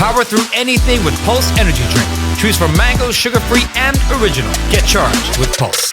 Power through anything with Pulse Energy Drink. Choose from mango, sugar-free, and original. Get charged with Pulse.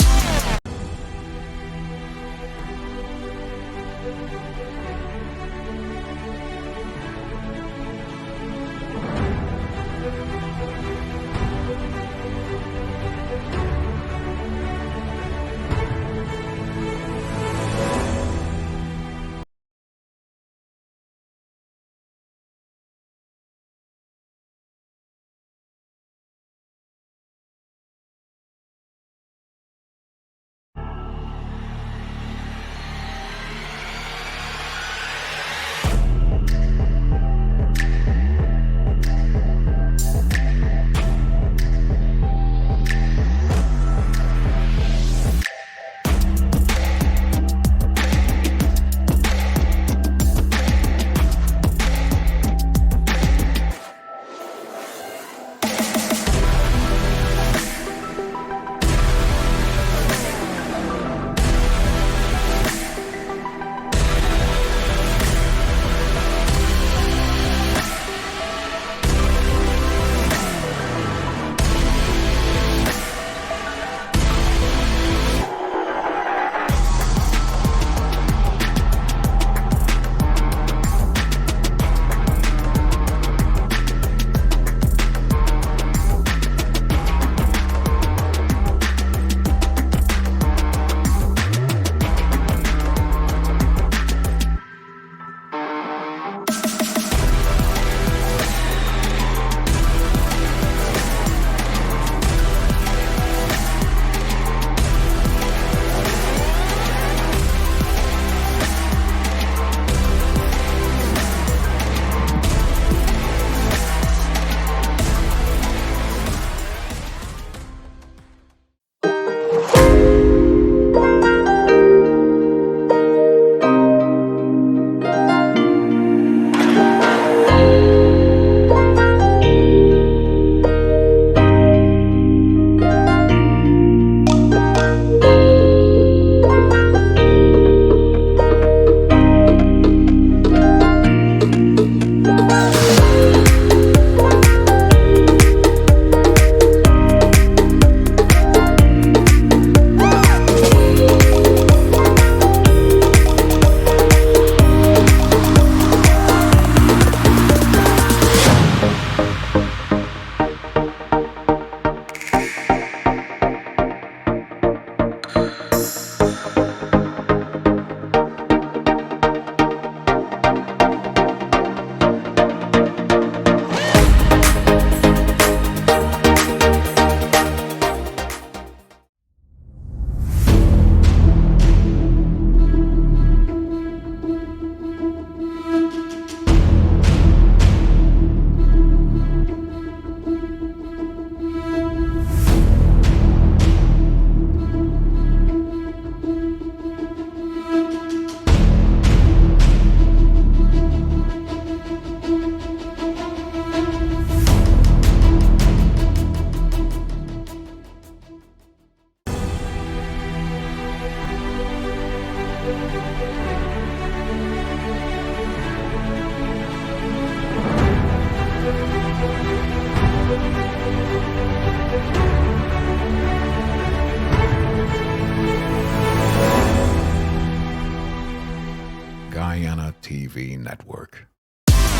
Guyana TV Network.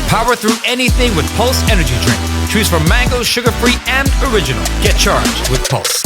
Power through anything with Pulse Energy Drink. Choose from mango, sugar-free, and original. Get charged with Pulse.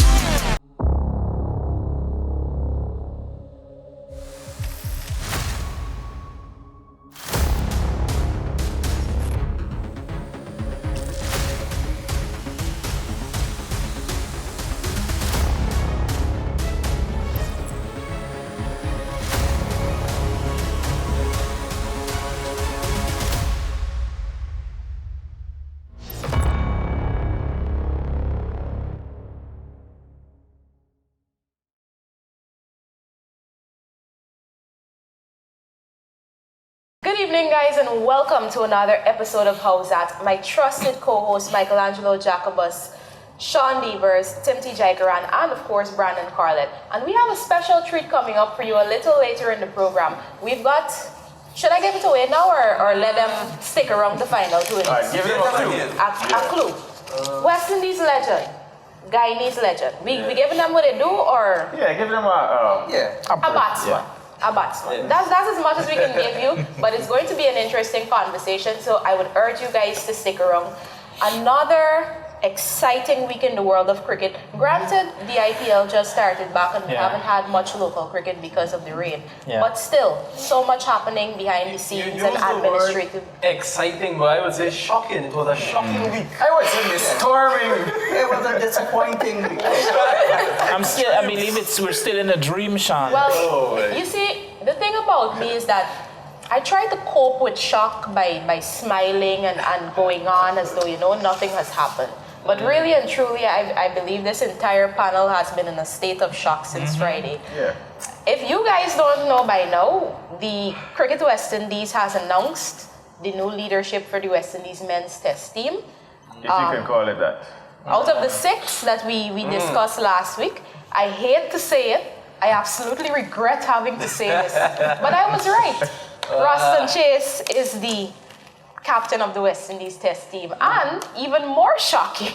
Good evening, guys, and welcome to another episode of HowZat. My trusted co-host Michelangelo Jacobus, Sean Devers, Timothy Jagaran, and of course Brandon Carlett. And we have a special treat coming up for you a little later in the program. We've got Should I give it away now or let them stick around to find out who it is? Alright, give them a clue. A clue. West Indies legend. Guyanese legend. We giving them what they do or Yeah, give them a batsman? A batsman. That's as much as we can give you, but it's going to be an interesting conversation, so I would urge you guys to stick around. Another exciting week in the world of cricket. Granted, the IPL just started back and we haven't had much local cricket because of the rain. Yeah. But still, so much happening behind the scenes and administrative. Exciting, but I would say shocking. It was a shocking week. I was in the storming. It was a disappointing week. I believe we're still in a dream, Sean. Well, you see, the thing about me is that I try to cope with shock by smiling and going on as though, nothing has happened. But really and truly, I believe this entire panel has been in a state of shock since Friday. Yeah. If you guys don't know by now, the Cricket West Indies has announced the new leadership for the West Indies men's test team. If you can call it that. Out of the 6 that we discussed last week, I hate to say it, I absolutely regret having to say this, but I was right. Ruston Chase is the captain of the West Indies test team, and even more shocking,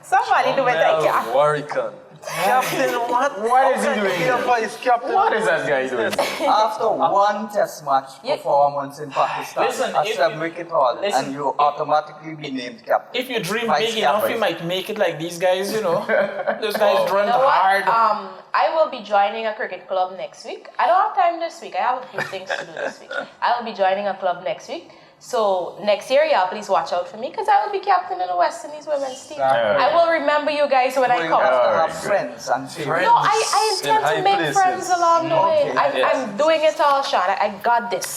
somebody do it I can. Warwickon. Captain, what? What is he doing here? What is that guy doing? After one test match performance in Pakistan, Listen, a 7-wicket haul, and you automatically be named captain. If you dream Vice big enough, captain. you might make it like these guys, Those guys run You know what? hard. I will be joining a cricket club next week. I don't have time this week. I have a few things to do this week. I will be joining a club next week. So next year, please watch out for me because I will be captain in the West Indies women's team. I will remember you guys when I come. To have friends and favorites. No, I intend to make friends along the way. I'm doing it all, Sean. I got this.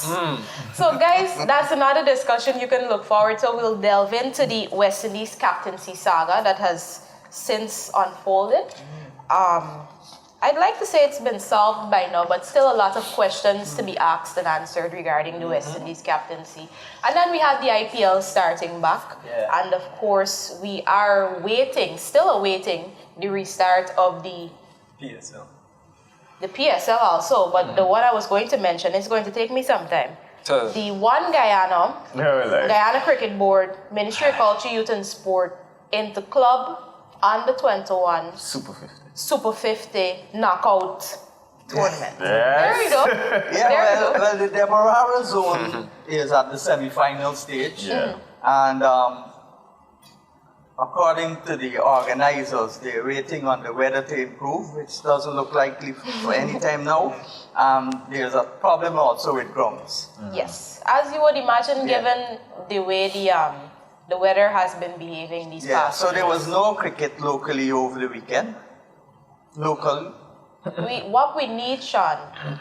So guys, that's another discussion you can look forward to. We'll delve into the West Indies captaincy saga that has since unfolded. I'd like to say it's been solved by now, but still a lot of questions to be asked and answered regarding the West Indies captaincy. And then we had the IPL starting back. Yeah. And of course, we are still awaiting the restart of the PSL. The PSL also, but the one I was going to mention is going to take me some time. The One Guyana, Guyana Cricket Board, Ministry of Culture, Youth and Sport, into club under 21 Super 50 knockout tournament. There you go. Well, the Demerara zone is at the semi-final stage. Yeah. And according to the organizers, they're waiting on the weather to improve, which doesn't look likely for any time now. There's a problem also with grounds. Yes, as you would imagine, given the way the weather has been behaving these past so there was no cricket locally over the weekend. What we need, Sean,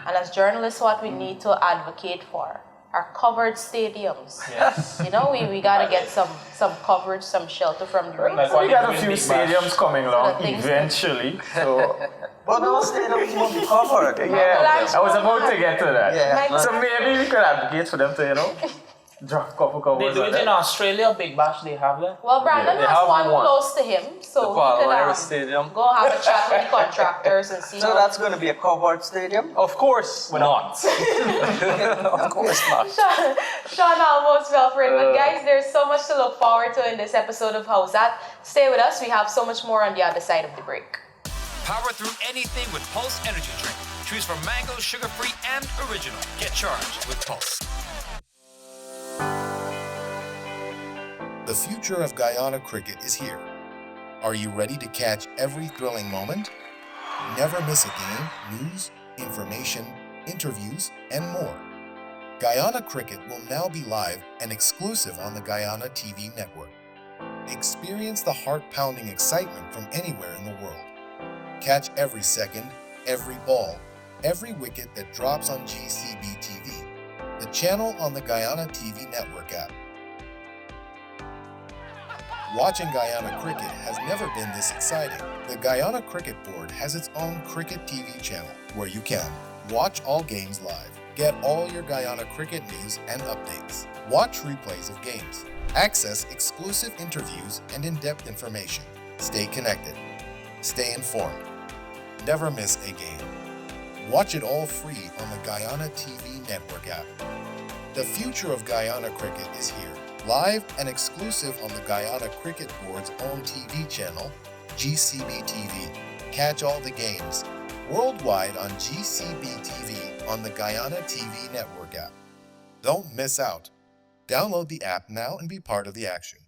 and as journalists, what we need to advocate for are covered stadiums. Yes. We got to get some coverage, some shelter from the rain. We got a few stadiums coming along eventually. But those stadiums won't be covered. Yeah, I was about to get to that. Yeah. So maybe we could advocate for them to, drop a couple covers. They do it in Australia, Big Bash, they have that. Well, Brandon has one close to him, so he could Stadium. go have a chat with the contractors and see. So that's going to be a covered stadium? Of course not. Of course not. Sean almost fell for it, but guys, there's so much to look forward to in this episode of HowZat. Stay with us. We have so much more on the other side of the break. Power through anything with Pulse Energy Drink. Choose from mango, sugar-free, and original. Get charged with Pulse. The future of Guyana cricket is here. Are you ready to catch every thrilling moment? Never miss a game, news, information, interviews, and more. Guyana cricket will now be live and exclusive on the Guyana TV network. Experience the heart-pounding excitement from anywhere in the world. Catch every second, every ball, every wicket that drops on GCB TV, the channel on the Guyana TV network app. Watching Guyana cricket has never been this exciting. The Guyana Cricket Board has its own Cricket TV channel where you can watch all games live, get all your Guyana cricket news and updates, watch replays of games, access exclusive interviews and in-depth information, stay connected, stay informed, never miss a game. Watch it all free on the Guyana TV Network app. The future of Guyana cricket is here, live and exclusive on the Guyana Cricket Board's own TV channel, GCB TV. Catch all the games worldwide on GCB TV on the Guyana TV Network app. Don't miss out. Download the app now and be part of the action.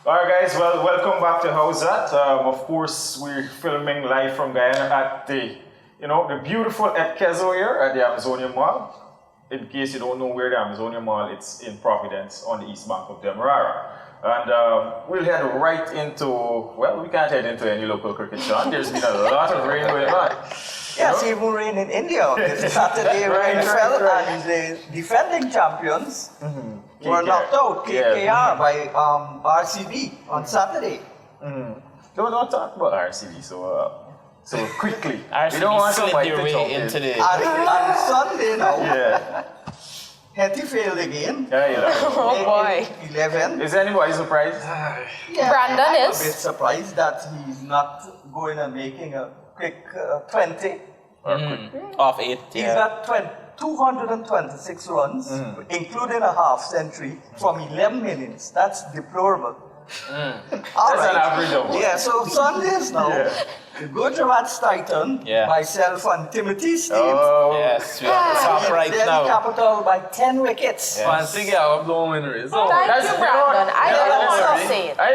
Alright guys, well, welcome back to HowZat. Of course, we're filming live from Guyana at the beautiful Kezo here at the Amazonian Mall. In case you don't know where the Amazonian Mall, it's in Providence on the east bank of Demerara. And we'll head right into, well, we can't head into any local cricket, Sean. There's been a lot of rain going on. Yes, even rain in India on this Saturday. Rain fell, and the defending champions were knocked out, KKR, by RCB on Saturday. Don't talk about RCB so quickly. RCB we don't want slid somebody their to way talk into the... And Sunday now, Yeah. Hetty failed again. Oh boy. 11. Is anybody surprised? Yeah, Brandon I'm is. a bit surprised that he's not going and making a quick 20. Off 8, He's yeah. got 226 runs, including a half century from 11 innings. That's deplorable. That's an average of what? Yeah, so Sundays now, the Gujarat Titan, myself and Timothy Steve, Yes, we are top right Delhi now. Capital by 10 wickets. Fancy girl, blowing winners. Thank you, Brandon. I don't want to say it. I'm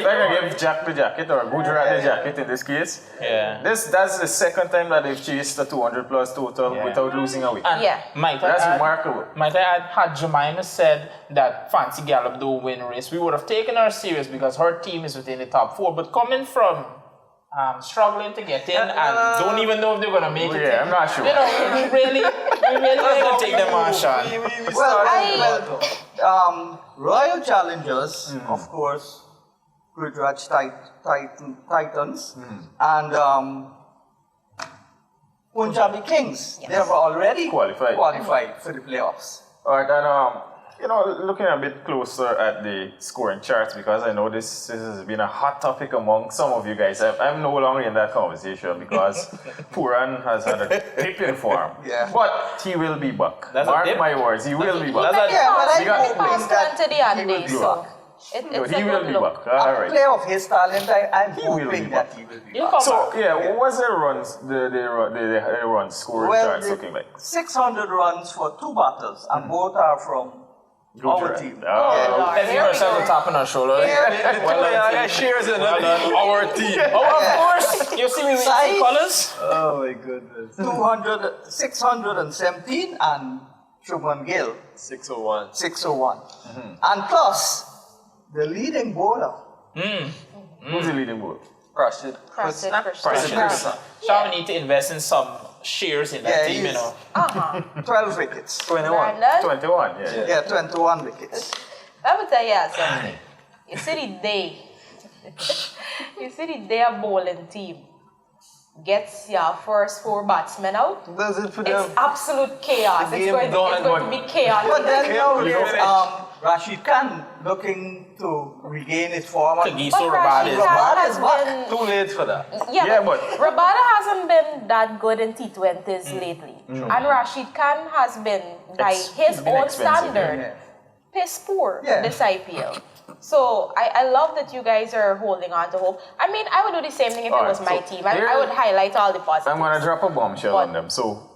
gonna give Jack the jacket, or Gujarat the jacket in this case. Yeah. That's the second time that they've chased the 200 plus total without losing a wicket. And That's remarkable. Might I add, had Jemima said that Fancy Gallop don't win race, we would have taken her serious because her team is within the top 4. But coming from struggling to get in and don't even know if they're gonna make it. Yeah, I'm not sure. You know, we really gonna take them on, Sean. Royal Challengers, of course, Gujarat Titans, and Punjabi Kings. They have already qualified for the playoffs. Alright, and looking a bit closer at the scoring charts, because I know this has been a hot topic among some of you guys. I'm no longer in that conversation because Puran has had a dip in form. Yeah. But he will be back. That's a Mark dip? my words, he will be back. but I'm He hoping passed that on to the other day, be so back. it's He a will good be look. back. A Alright. play of his talent, I'm He will be hoping back. that he will be He'll back. come So, back. what's the runs, the run scoring charts looking like? 600 runs for 2 battles, and both are from our Gujarat. team. Oh. Let's give ourselves a tap on our shoulder. I got shares in our team. Oh, of course. You see me with Size. colors? Oh my goodness. 617 and Shubman Gill 601. 601. And plus, the leading bowler. Who's the leading bowler? Crushed it. Krassid, Sean, we need to invest in some shares in that team, you know. 12 wickets. 21. Brandon, 21, yeah. Yeah, 21 wickets. let me tell you something. You see the day a bowling team gets your first 4 batsmen out, Does it for it's them? absolute chaos. It's game going done to be chaos. But then now we there's finish. Rashid Khan looking to regain his form. Kagiso But Rashid Rabada. Khan Rabada has is back. been... Too late for that. Yeah, but- Rabada hasn't been that good in T20s lately. And Rashid Khan has been, by his been own expensive, standard, piss poor Yeah. this IPL. So I love that you guys are holding on to hope. I mean, I would do the same thing if it Alright, was my so team. I would highlight all the positives. I'm gonna drop a bombshell But- on them. So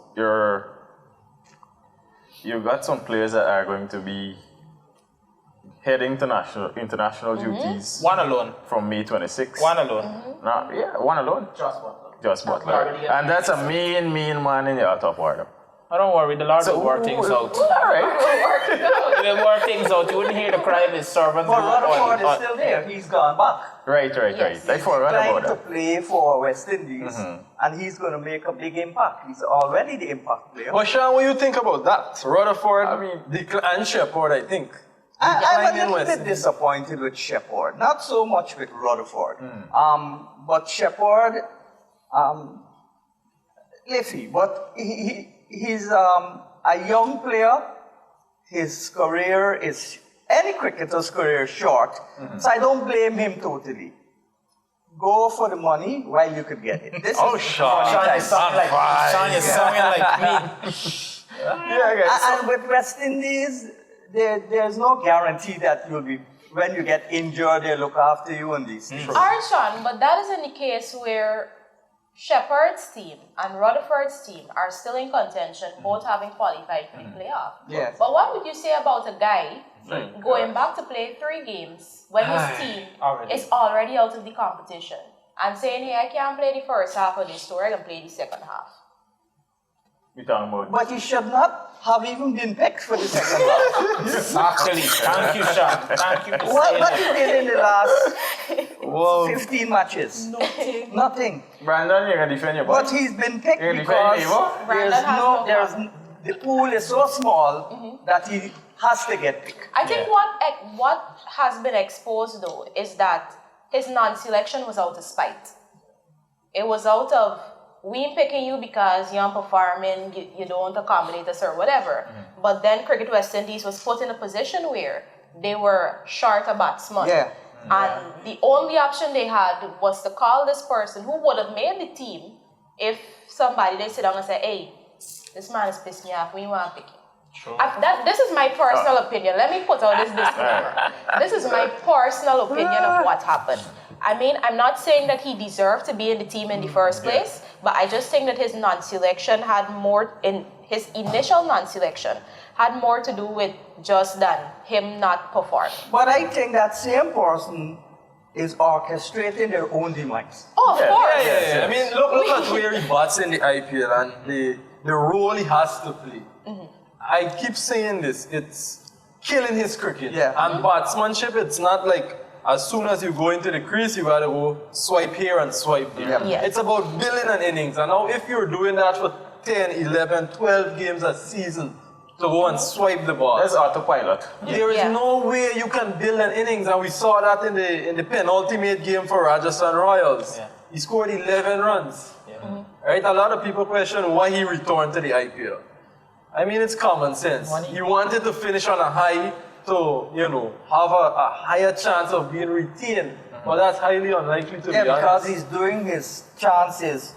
you've got some players that are going to be heading to international duties. One alone. From May 26th. One alone. No, yeah, one alone. Just Butler. And that's a main man in your top order. I don't worry, the Lord will work things out. All right. He will work things out. You wouldn't hear the cry of his servants. But Rutherford is still there. He's gone back. Right. Yes. I forgot Trying about to that. play for West Indies, and he's going to make a big impact. He's already the impact player. But Sean, what do you think about that? Rutherford, and Shepard, I think. I'm Decline a in little West bit Indies. disappointed with Shepard. Not so much with Rutherford. But Shepard, Liffy, but he's a young player. His career is, any cricketer's career is short, so I don't blame him totally. Go for the money while you could get it. This Oh, is Sean. Sean, you're sounding like me. Yeah, guys. And with West Indies, there's no guarantee that you'll be, when you get injured, they look after you and these things. Alright, Sean, but that is in the case where Shepard's team and Rutherford's team are still in contention, both having qualified for the playoff. Yes. But what would you say about a guy going back to play 3 games when his team is already out of the competition and saying, hey, I can't play the first half of this tour, I can play the second half? We talking about. But he should not have even been picked for the second half. Exactly. Thank you, Sean. Thank you for What saying he it. did in the last 15 matches? Nothing. Brandon, you're gonna defend your boy. But he's been picked You're gonna because defend Evo? Brandon has no the pool is so small that he has to get picked. I think what has been exposed though is that his non-selection was out of spite. It was out of we ain't picking you because you're performing, you don't accommodate us or whatever. But then Cricket West Indies was put in a position where they were short a batsman. Yeah. And the only option they had was to call this person who would have made the team if somebody they sit down and say, hey, this man is pissed me off, we want to pick him. This is my personal opinion. Let me put out this disclaimer. This is my personal opinion of what happened. I mean, I'm not saying that he deserved to be in the team in the first place, but I just think that his non-selection had more, in his initial non-selection, had more to do with just than him not performing. But I think that same person is orchestrating their own demise. Oh, of course. Yeah. I mean, look at where he bats in the IPL and the role he has to play. I keep saying this, it's killing his cricket. Yeah. And batsmanship, it's not like as soon as you go into the crease, you gotta go swipe here and swipe there. Yeah. Yeah. It's about building an innings. And now if you're doing that for 10, 11, 12 games a season to go and swipe the ball, That's autopilot. there is Yeah. no way you can build an innings. And we saw that in the penultimate game for Rajasthan Royals. Yeah. He scored 11 runs. Right? A lot of people question why he returned to the IPL. I mean, it's common sense. He wanted to finish on a high to, have a higher chance of being retained. But that's highly unlikely to be Yeah, because honest. he's doing his chances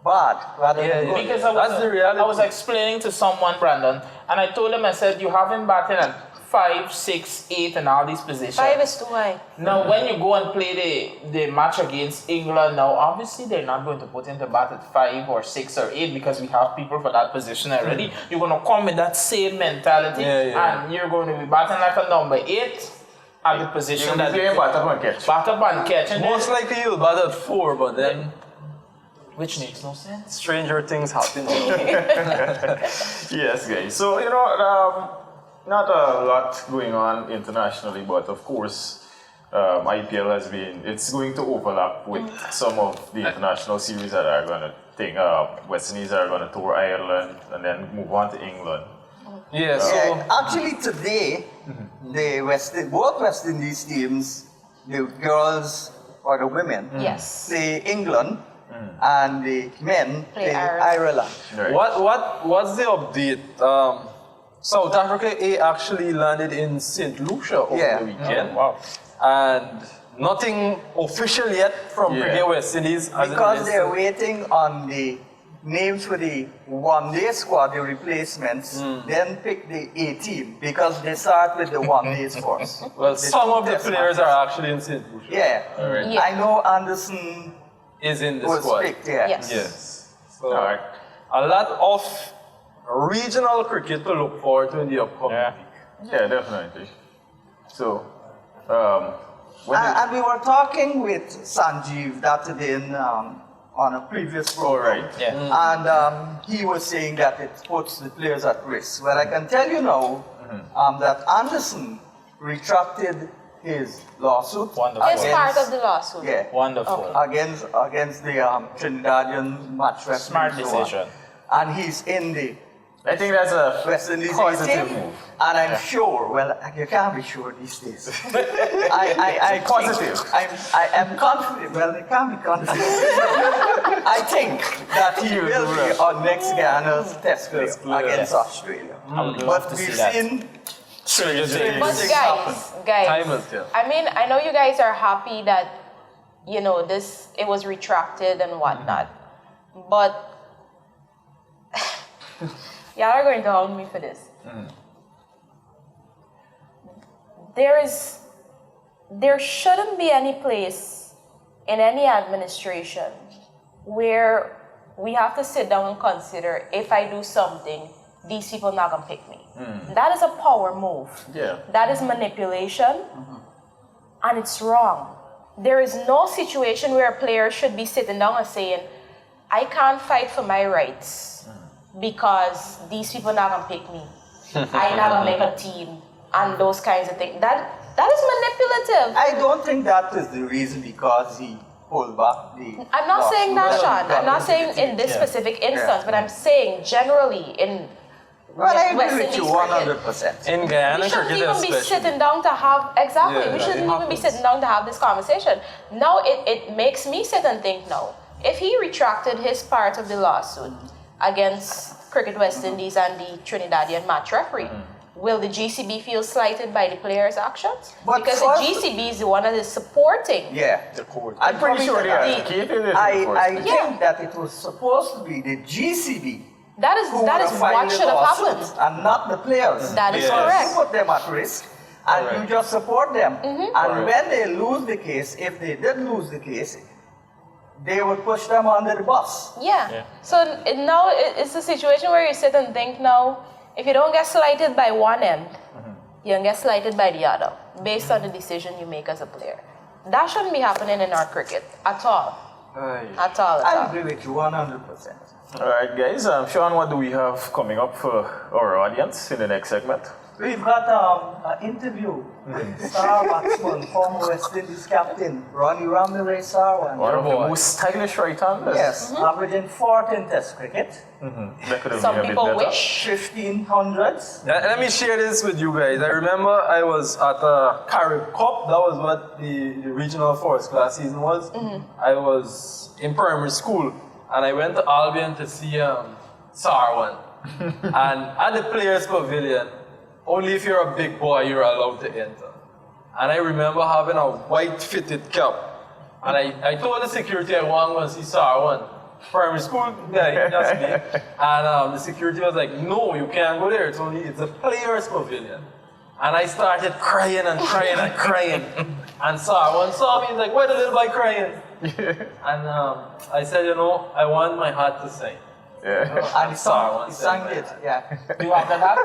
bad rather than good. Because That's the reality. I was explaining to someone, Brandon, and I told him, I said, you have him batting at 5, 6, 8 and all these positions. 5 is too high. Now, when you go and play the match against England, now obviously they're not going to put him to bat at 5 or 6 or 8 because we have people for that position already. You're going to come with that same mentality and you're going to be batting like a number 8 at the position You're that playing bat up and catch. bat up and catch. And Most likely he'll bat at 4, but then which makes no sense. stranger things happen. Yes, guys. So, not a lot going on internationally, but of course, IPL it's going to overlap with some of the international series that are going to take, West Indies are going to tour Ireland and then move on to England. Yeah, so Yeah, actually today, both West Indies teams, the girls or the women, Yes. play England and the men Play play Ireland. Ireland. Right. what's the update? South Africa A actually landed in St. Lucia over the weekend. Wow. And nothing official yet from Cricket West Indies. as it Because is. they're waiting on the names for the one-day squad, the replacements, then pick the A team because they start with the one-days first. Well, The some two of the test players matches. are actually in St. Lucia. Yeah. Yeah. I know Anderson Is in the was squad. picked, yeah. Yes. Yes. So, All right. a lot of regional cricket to look forward to in the upcoming week. Yeah, definitely. So, when And we were talking with Sanjeev that day on a previous program. right. Yeah. And he was saying that it puts the players at risk. Well, I can tell you now that Anderson retracted his lawsuit. Wonderful. It's part of the lawsuit. Yeah. Wonderful. Against the Trinidadian match referee. Smart and so on. decision. And he's in the I think that's a West Indies positive team. move. And I'm sure, well, you can't be sure these days. I Positive. I am confident, well, you can't be confident. I think that he will be on next Guyana's test player against Australia. But we've seen Stranger things. But things happen. guys, Time will tell. I mean, I know you guys are happy that, you know, it was retracted and whatnot. But y'all are going to hold me for this. There shouldn't be any place in any administration where we have to sit down and consider, if I do something, these people not gonna pick me. That is a power move. Yeah. That is manipulation, and it's wrong. There is no situation where a player should be sitting down and saying, I can't fight for my rights because these people not gonna pick me. I not gonna make a team and those kinds of things. That is manipulative. I don't think that is the reason because he pulled back the. I'm not saying that, lawsuit. Sean. I'm not saying in this specific instance, but I'm saying generally in Well, I West agree with you Indies cricket. 100%. In We Guyana shouldn't cricket even be especially. sitting down to have, exactly, Yeah, we it shouldn't even be happens. sitting down to have this conversation. Now it makes me sit and think now, if he retracted his part of the lawsuit against Cricket West Indies and the Trinidadian match referee, will the GCB feel slighted by the players' actions? But because first- the GCB is the one that is supporting. Yeah. The court. I'm Pretty sure they The- advocated it. I Yeah. think that it was supposed to be the GCB That is who that would is have filed what the should have lawsuit happened. and not the players. That is Yes. correct. You put them at risk and you just support them. And Correct. when they lose the case, if they did lose the case, they would push them under the bus. Yeah. So now it's a situation where you sit and think now, if you don't get slighted by one end, you don't get slighted by the other, based on the decision you make as a player. That shouldn't be happening in our cricket at all. At all. I agree with you 100%. All right, guys. Sean, what do we have coming up for our audience in the next segment? We've got an interview with star batsman, former West Indies captain, Ronnie Ramirez Sarwan. One of the boy. most stylish right-handers. Yes, averaging 14 test cricket, That could have Some been a bit people better. wish. 1500s. Let me share this with you guys. I remember I was at a Carib Cup. That was what the regional first class season was. I was in primary school and I went to Albion to see Sarwan. And at the players' pavilion, only if you're a big boy you're allowed to enter. And I remember having a white fitted cap. And I told the security I want to go and see Sarwan. Primary school guy, that's me. And the security was like, no, you can't go there. It's a players' pavilion. And I started crying and crying and crying. And Sarwan saw me, he's like, why the little boy crying? And I said, you know, I want my heart to sing. And he sang it, yeah. You have that?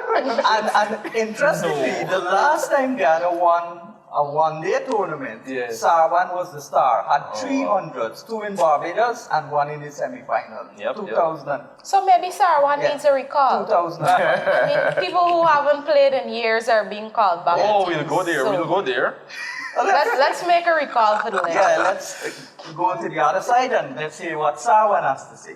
And interestingly, the last time Ghana won a one-day tournament, Yes. Sarwan was the star. Had 300s, 2 in Barbados and 1 in the semi-final. Yep, 2000. So maybe Sarwan Yeah. needs a recall. 2000. I mean, people who haven't played in years are being called back. Oh, we'll go there, So we'll go there. Let's make a recall for the legend. Yeah, let's go to the other side and let's see what Sarwan has to say.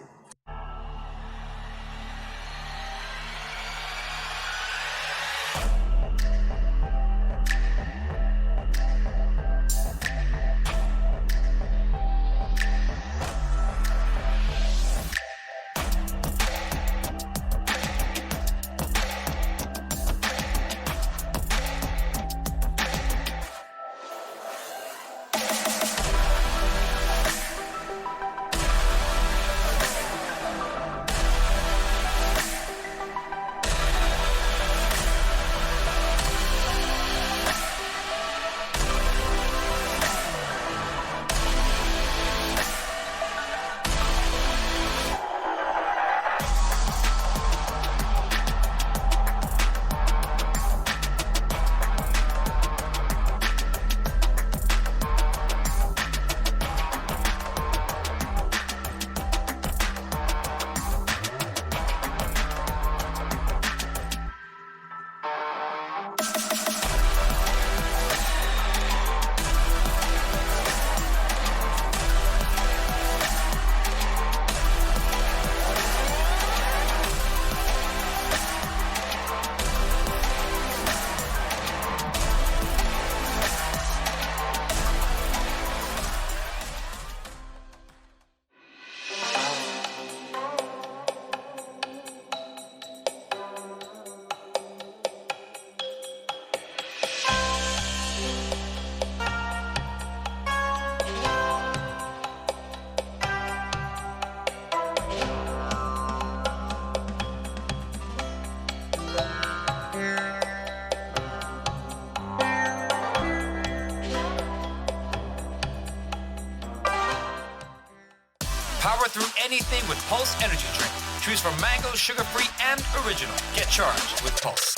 anything with Pulse Energy Drink. Choose from mango, sugar-free, and original. Get charged with Pulse.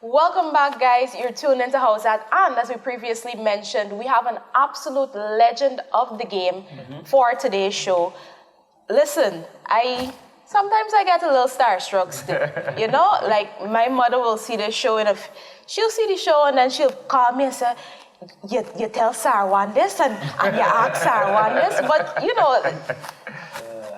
Welcome back, guys. You're tuned into HowZat, and as we previously mentioned, we have an absolute legend of the game for today's show. Listen, sometimes I get a little starstruck still. You know, like my mother will see the show she'll see the show and then she'll call me and say, you tell Sarwan this and you ask Sarwan this, but you know,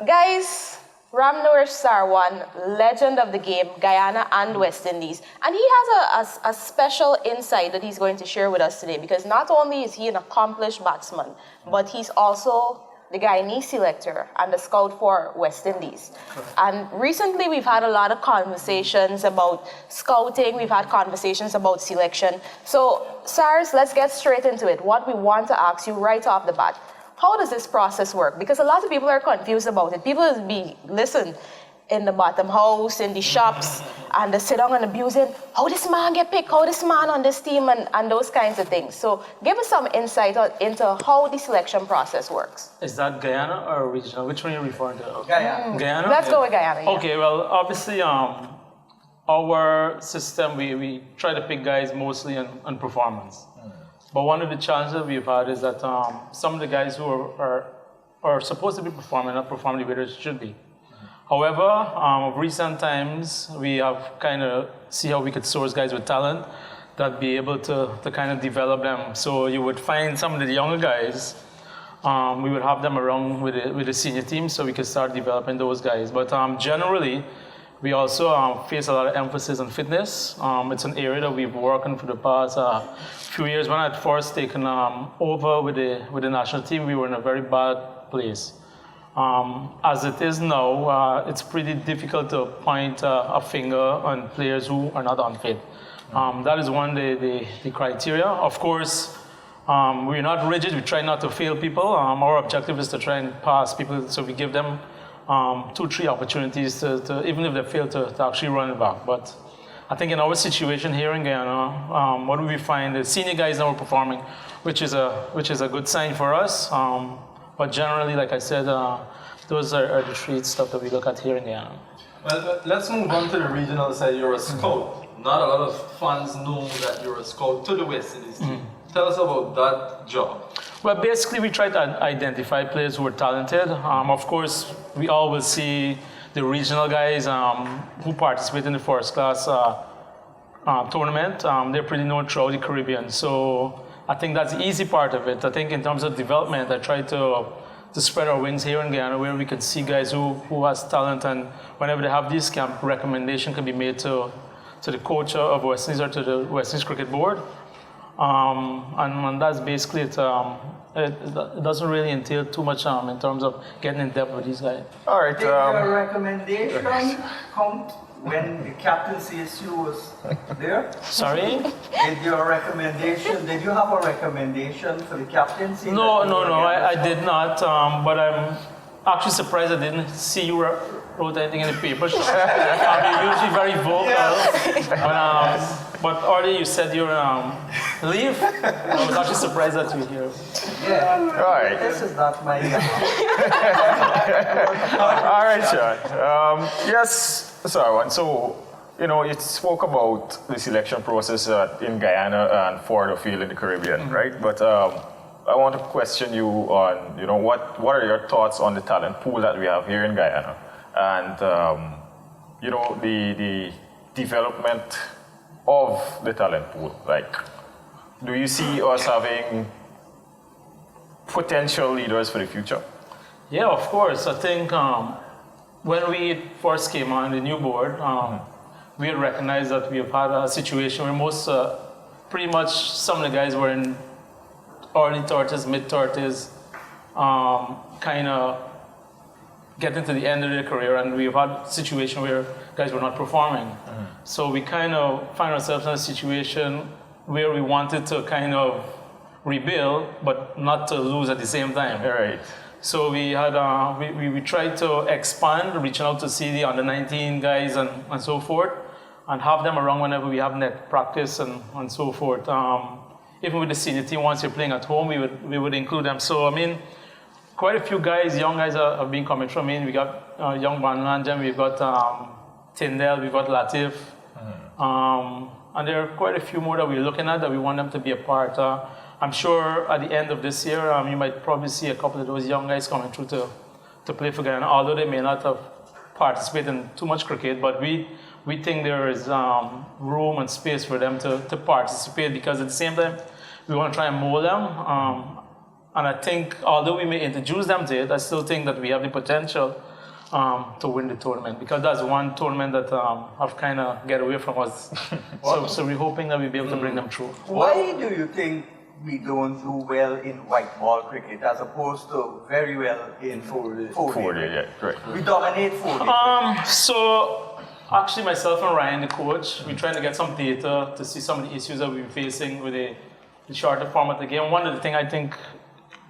guys. Ramnur Sarwan, legend of the game, Guyana and West Indies. And he has a special insight that he's going to share with us today, because not only is he an accomplished batsman, but he's also the Guyanese selector and the scout for West Indies. And recently we've had a lot of conversations about scouting, we've had conversations about selection. So, Sars, let's get straight into it. What we want to ask you right off the bat. How does this process work? Because a lot of people are confused about it. People will listen, in the bottom house, in the shops, and they sit down and abusing, how this man get picked, how this man on this team, and those kinds of things. So give us some insight into how the selection process works. Is that Guyana or regional? Which one are you referring to? Guyana. Guyana? Let's go with Guyana. Yeah. Okay, well, obviously, our system, we try to pick guys mostly on performance. But one of the challenges that we've had is that some of the guys who are supposed to be performing not performing the way they should be. However, of recent times, we have kind of see how we could source guys with talent that be able to kind of develop them. So you would find some of the younger guys, we would have them around with the senior team so we could start developing those guys. But generally, we also face a lot of emphasis on fitness. It's an area that we've worked on for the past few years. When I had first taken over with the national team, we were in a very bad place. As it is now, it's pretty difficult to point a finger on players who are not unfit. That is one of the criteria. Of course, we're not rigid. We try not to fail people. Our objective is to try and pass people, so we give them 2-3 opportunities to even if they fail to actually run it back. But I think in our situation here in Guyana, what we find the senior guys now are performing, which is a good sign for us. But generally, like I said, those are the 3 stuff that we look at here in Guyana. Well, let's move on to the regional side. You're a scout. Not a lot of fans know that you're a scout to the West Indies team. Tell us about that job. Well, basically, we try to identify players who are talented. Of course, we always see the regional guys who participate in the first class tournament. They're pretty known throughout the Caribbean. So I think that's the easy part of it. I think in terms of development, I try to spread our wings here in Guyana, where we can see guys who has talent, and whenever they have this camp, recommendation can be made to the coach of West Indies or to the West Indies Cricket Board. And that's basically it. It doesn't really entail too much in terms of getting in depth with these guys. All right. Did your recommendation count when the captaincy issue was there? Sorry? Did you have a recommendation for the captaincy? No, I did not. But I'm actually surprised I didn't see you wrote anything in the paper. You're usually very vocal. But already you said you're leave. I was actually surprised that you're here. Yeah. All right. This is not my. All right, Sean. Yes, Sarwan. So, you spoke about the selection process in Guyana and further afield in the Caribbean, right? But I want to question you on, what are your thoughts on the talent pool that we have here in Guyana, and the development of the talent pool. Like, do you see us having potential leaders for the future? Yeah, of course. I think when we first came on the new board, we had recognized that we have had a situation where pretty much some of the guys were in early 30s, mid 30s, kind of getting to the end of their career, and we've had a situation where guys were not performing. So we kind of find ourselves in a situation where we wanted to kind of rebuild, but not to lose at the same time. Right. So we had we tried to expand, reaching out to see the under 19 guys and so forth, and have them around whenever we have net practice and so forth. even with the senior team, once you're playing at home, we would include them. So, I mean, quite a few guys, young guys have been coming from in. We got young Banlanjan, we've got Tyndale, we've got Latif. And there are quite a few more that we're looking at that we want them to be a part. I'm sure at the end of this year, you might probably see a couple of those young guys coming through to play for Guyana, although they may not have participated in too much cricket, but we think there is room and space for them to participate, because at the same time, we want to try and mold them. And I think, although we may introduce them to it, I still think that we have the potential to win the tournament, because that's one tournament that have kind of get away from us. so we're hoping that we'll be able to bring them through. Why do you think we don't do well in white ball cricket as opposed to very well in 4-day? 4-day, yeah, correct. We dominate 4-day. So actually, myself and Ryan, the coach, we're trying to get some data to see some of the issues that we're facing with the shorter format of the game. One of the things I think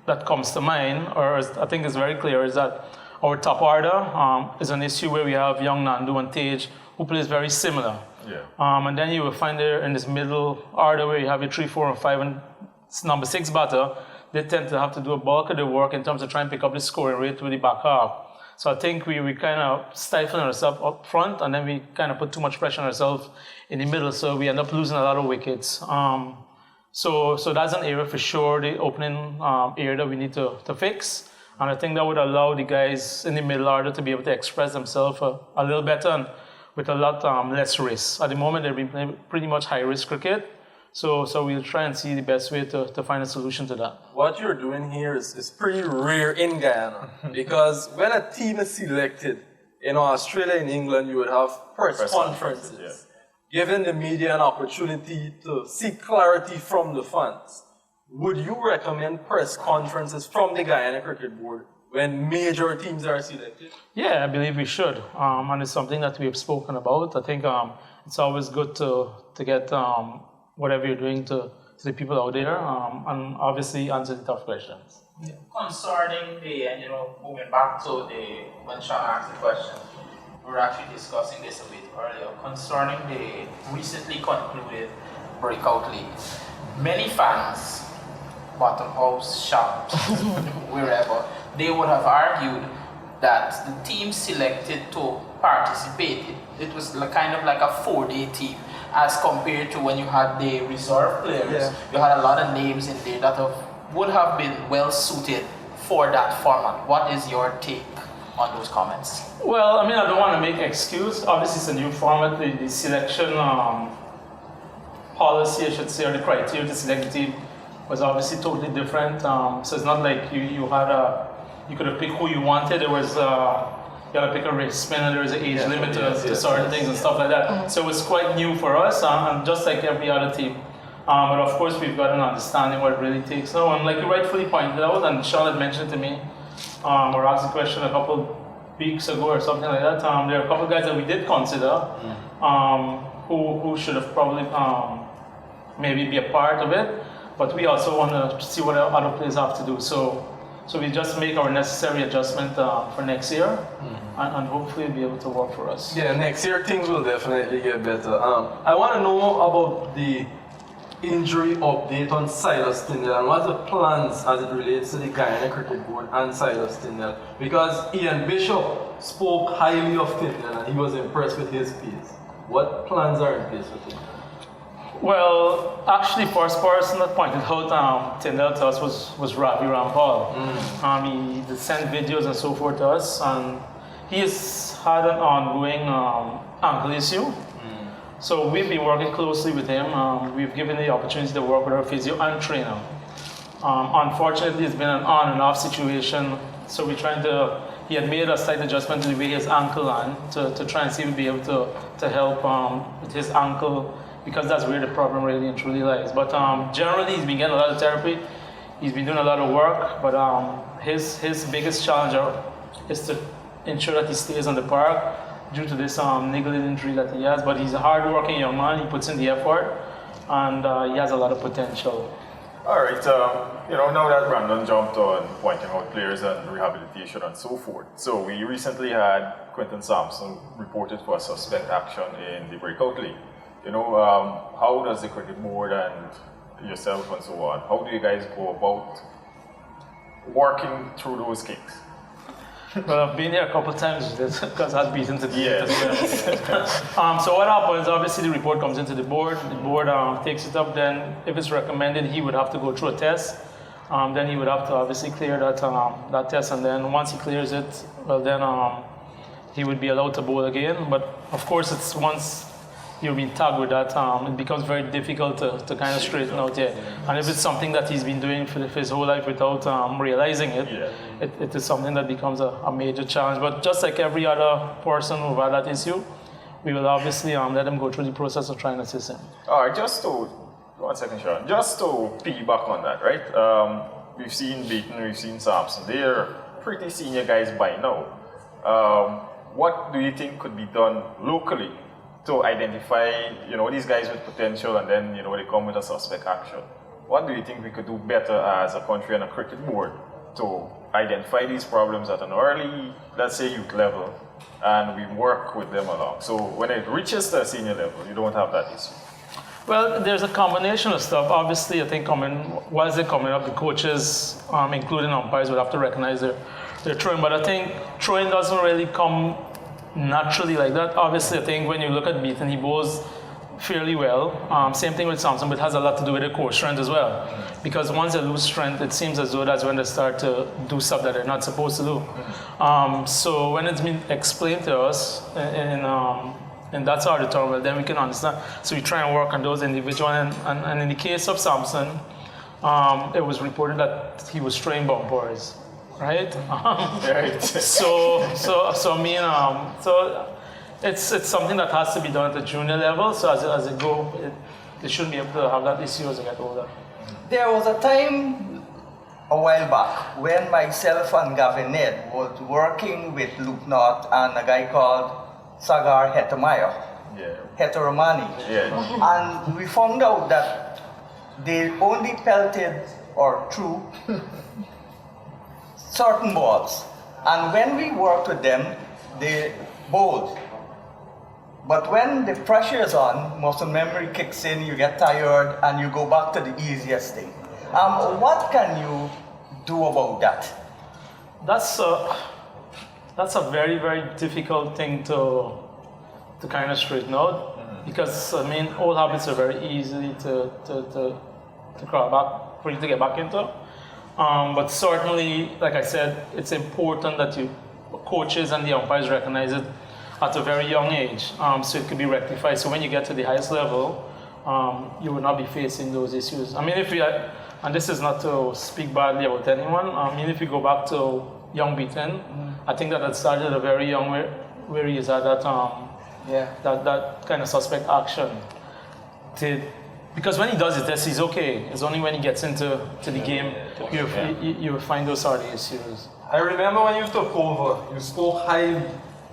that comes to mind, or I think is very clear, is that our top order is an issue where we have young Nandu and Tej, who plays very similar. Yeah. And then you will find there in this middle order where you have your 3, 4, and 5, and number 6 batter, they tend to have to do a bulk of the work in terms of trying to pick up the scoring rate with the back half. So I think we kind of stifling ourselves up front, and then we kind of put too much pressure on ourselves in the middle, so we end up losing a lot of wickets. So that's an area for sure, the opening area that we need to fix. And I think that would allow the guys in the middle order to be able to express themselves a little better and with a lot less risk. At the moment, they've been playing pretty much high-risk cricket. So we'll try and see the best way to find a solution to that. What you're doing here is pretty rare in Guyana, because when a team is selected, in Australia and England, you would have press conferences, giving the media an opportunity to seek clarity from the fans. Would you recommend press conferences from the Guyana Cricket Board when major teams are selected? Yeah, I believe we should, and it's something that we have spoken about. I think it's always good to get whatever you're doing to the people out there, and obviously answer the tough questions. Yeah. Concerning the, moving back to when Sean asked the question, we were actually discussing this a bit earlier, concerning the recently concluded Breakout League. Many fans, bottom house, shop, wherever, they would have argued that the team selected to participate, it was kind of like a 4-day team, as compared to when you had the reserve players. Yeah. You had a lot of names in there that would have been well suited for that format. What is your take on those comments? Well, I mean, I don't want to make an excuse. Obviously, it's a new format. The selection policy, I should say, or the criteria to select the team was obviously totally different. So it's not like you could have picked who you wanted. There was you got to pick a race spinner. There was an age limit to certain things and stuff like that. Mm-hmm. So it's quite new for us, and just like every other team. But of course, we've got an understanding what it really takes now. And like you rightfully pointed out, and Sean had mentioned to me, or asked a question a couple weeks ago or something like that. There are a couple of guys that we did consider, who should have probably maybe be a part of it. But we also want to see what other players have to do. So we just make our necessary adjustment for next year, and hopefully be able to work for us. Yeah, next year things will definitely get better. I want to know about the injury update on Silas Tyndale, and what's the plans as it relates to the Guyana Cricket Board and Silas Tyndale, because Ian Bishop spoke highly of Tyndale and he was impressed with his pace. What plans are in place with him? Well, actually, first person that pointed out Tyndale to us was Ravi Rampal. He sent videos and so forth to us, and he has had an ongoing ankle issue. So we've been working closely with him. We've given the opportunity to work with our physio and trainer. Unfortunately, it's been an on and off situation. So he had made a slight adjustment to the way his ankle on to try and see if we'd be able to help with his ankle, because that's where the problem really and truly lies. But generally, he's been getting a lot of therapy. He's been doing a lot of work, but his biggest challenge is to ensure that he stays on the park due to this niggling injury that he has. But he's a hard-working young man. He puts in the effort, and he has a lot of potential. All right, now that Brandon jumped on pointing out players and rehabilitation and so forth, so we recently had Quinton Sampson reported for a suspect action in the Breakout League. How does the cricket board and yourself and so on. How do you guys go about working through those kinks? Well, I've been here a couple of times because I've beaten to the Yeah. So what happens, obviously the report comes into the board takes it up, then if it's recommended, he would have to go through a test. Then he would have to obviously clear that test, and then once he clears it, well then he would be allowed to bowl again. But of course, it's once you've been tagged with that, it becomes very difficult to kind of straighten out here. And if it's something that he's been doing for his whole life without realizing it, it is something that becomes a major challenge. But just like every other person who've had that issue, we will obviously let him go through the process of trying to assist him. All right, just to, 1 second, Sean. Just to piggyback on that, right? We've seen Beaton, we've seen Sampson. They're pretty senior guys by now. What do you think could be done locally to identify, these guys with potential, and then, they come with a suspect action? What do you think we could do better as a country and a cricket board to identify these problems at an early, let's say, youth level, and we work with them along? So when it reaches the senior level, you don't have that issue. Well, there's a combination of stuff. Obviously, I think whilst they're coming up, the coaches, including umpires, would have to recognize their throwing. But I think throwing doesn't really come naturally like that. Obviously, I think when you look at Beaton, he bowls fairly well. Same thing with Sampson, but it has a lot to do with their core strength as well. Because once they lose strength, it seems as though that's when they start to do stuff that they're not supposed to do. So when it's been explained to us, and that's our determinant, then we can understand. So we try and work on those individuals. And in the case of Sampson, it was reported that he was throwing bumpers. Right? So it's something that has to be done at the junior level. So as they go, they shouldn't be able to have that issue as they get older. There was a time a while back when myself and Gavin Ned was working with Luke Knott and a guy called Sagar Heteromani. And we found out that they only pelted or threw certain balls. And when we worked with them, they bowled. But when the pressure is on, muscle memory kicks in, you get tired, and you go back to the easiest thing. What can you do about that? That's a very, very difficult thing to kind of straighten out, because old habits are very easy to crawl back, for you to get back into. But certainly, like I said, it's important that coaches and the umpires recognize it at a very young age, so it could be rectified. So when you get to the highest level, you will not be facing those issues. And this is not to speak badly about anyone. If you go back to young Beaton, I think that started at a very young where he is at that kind of suspect action. Because when he does it, he's okay. It's only when he gets into the game you will find those sort of issues. I remember when you took over, you spoke highly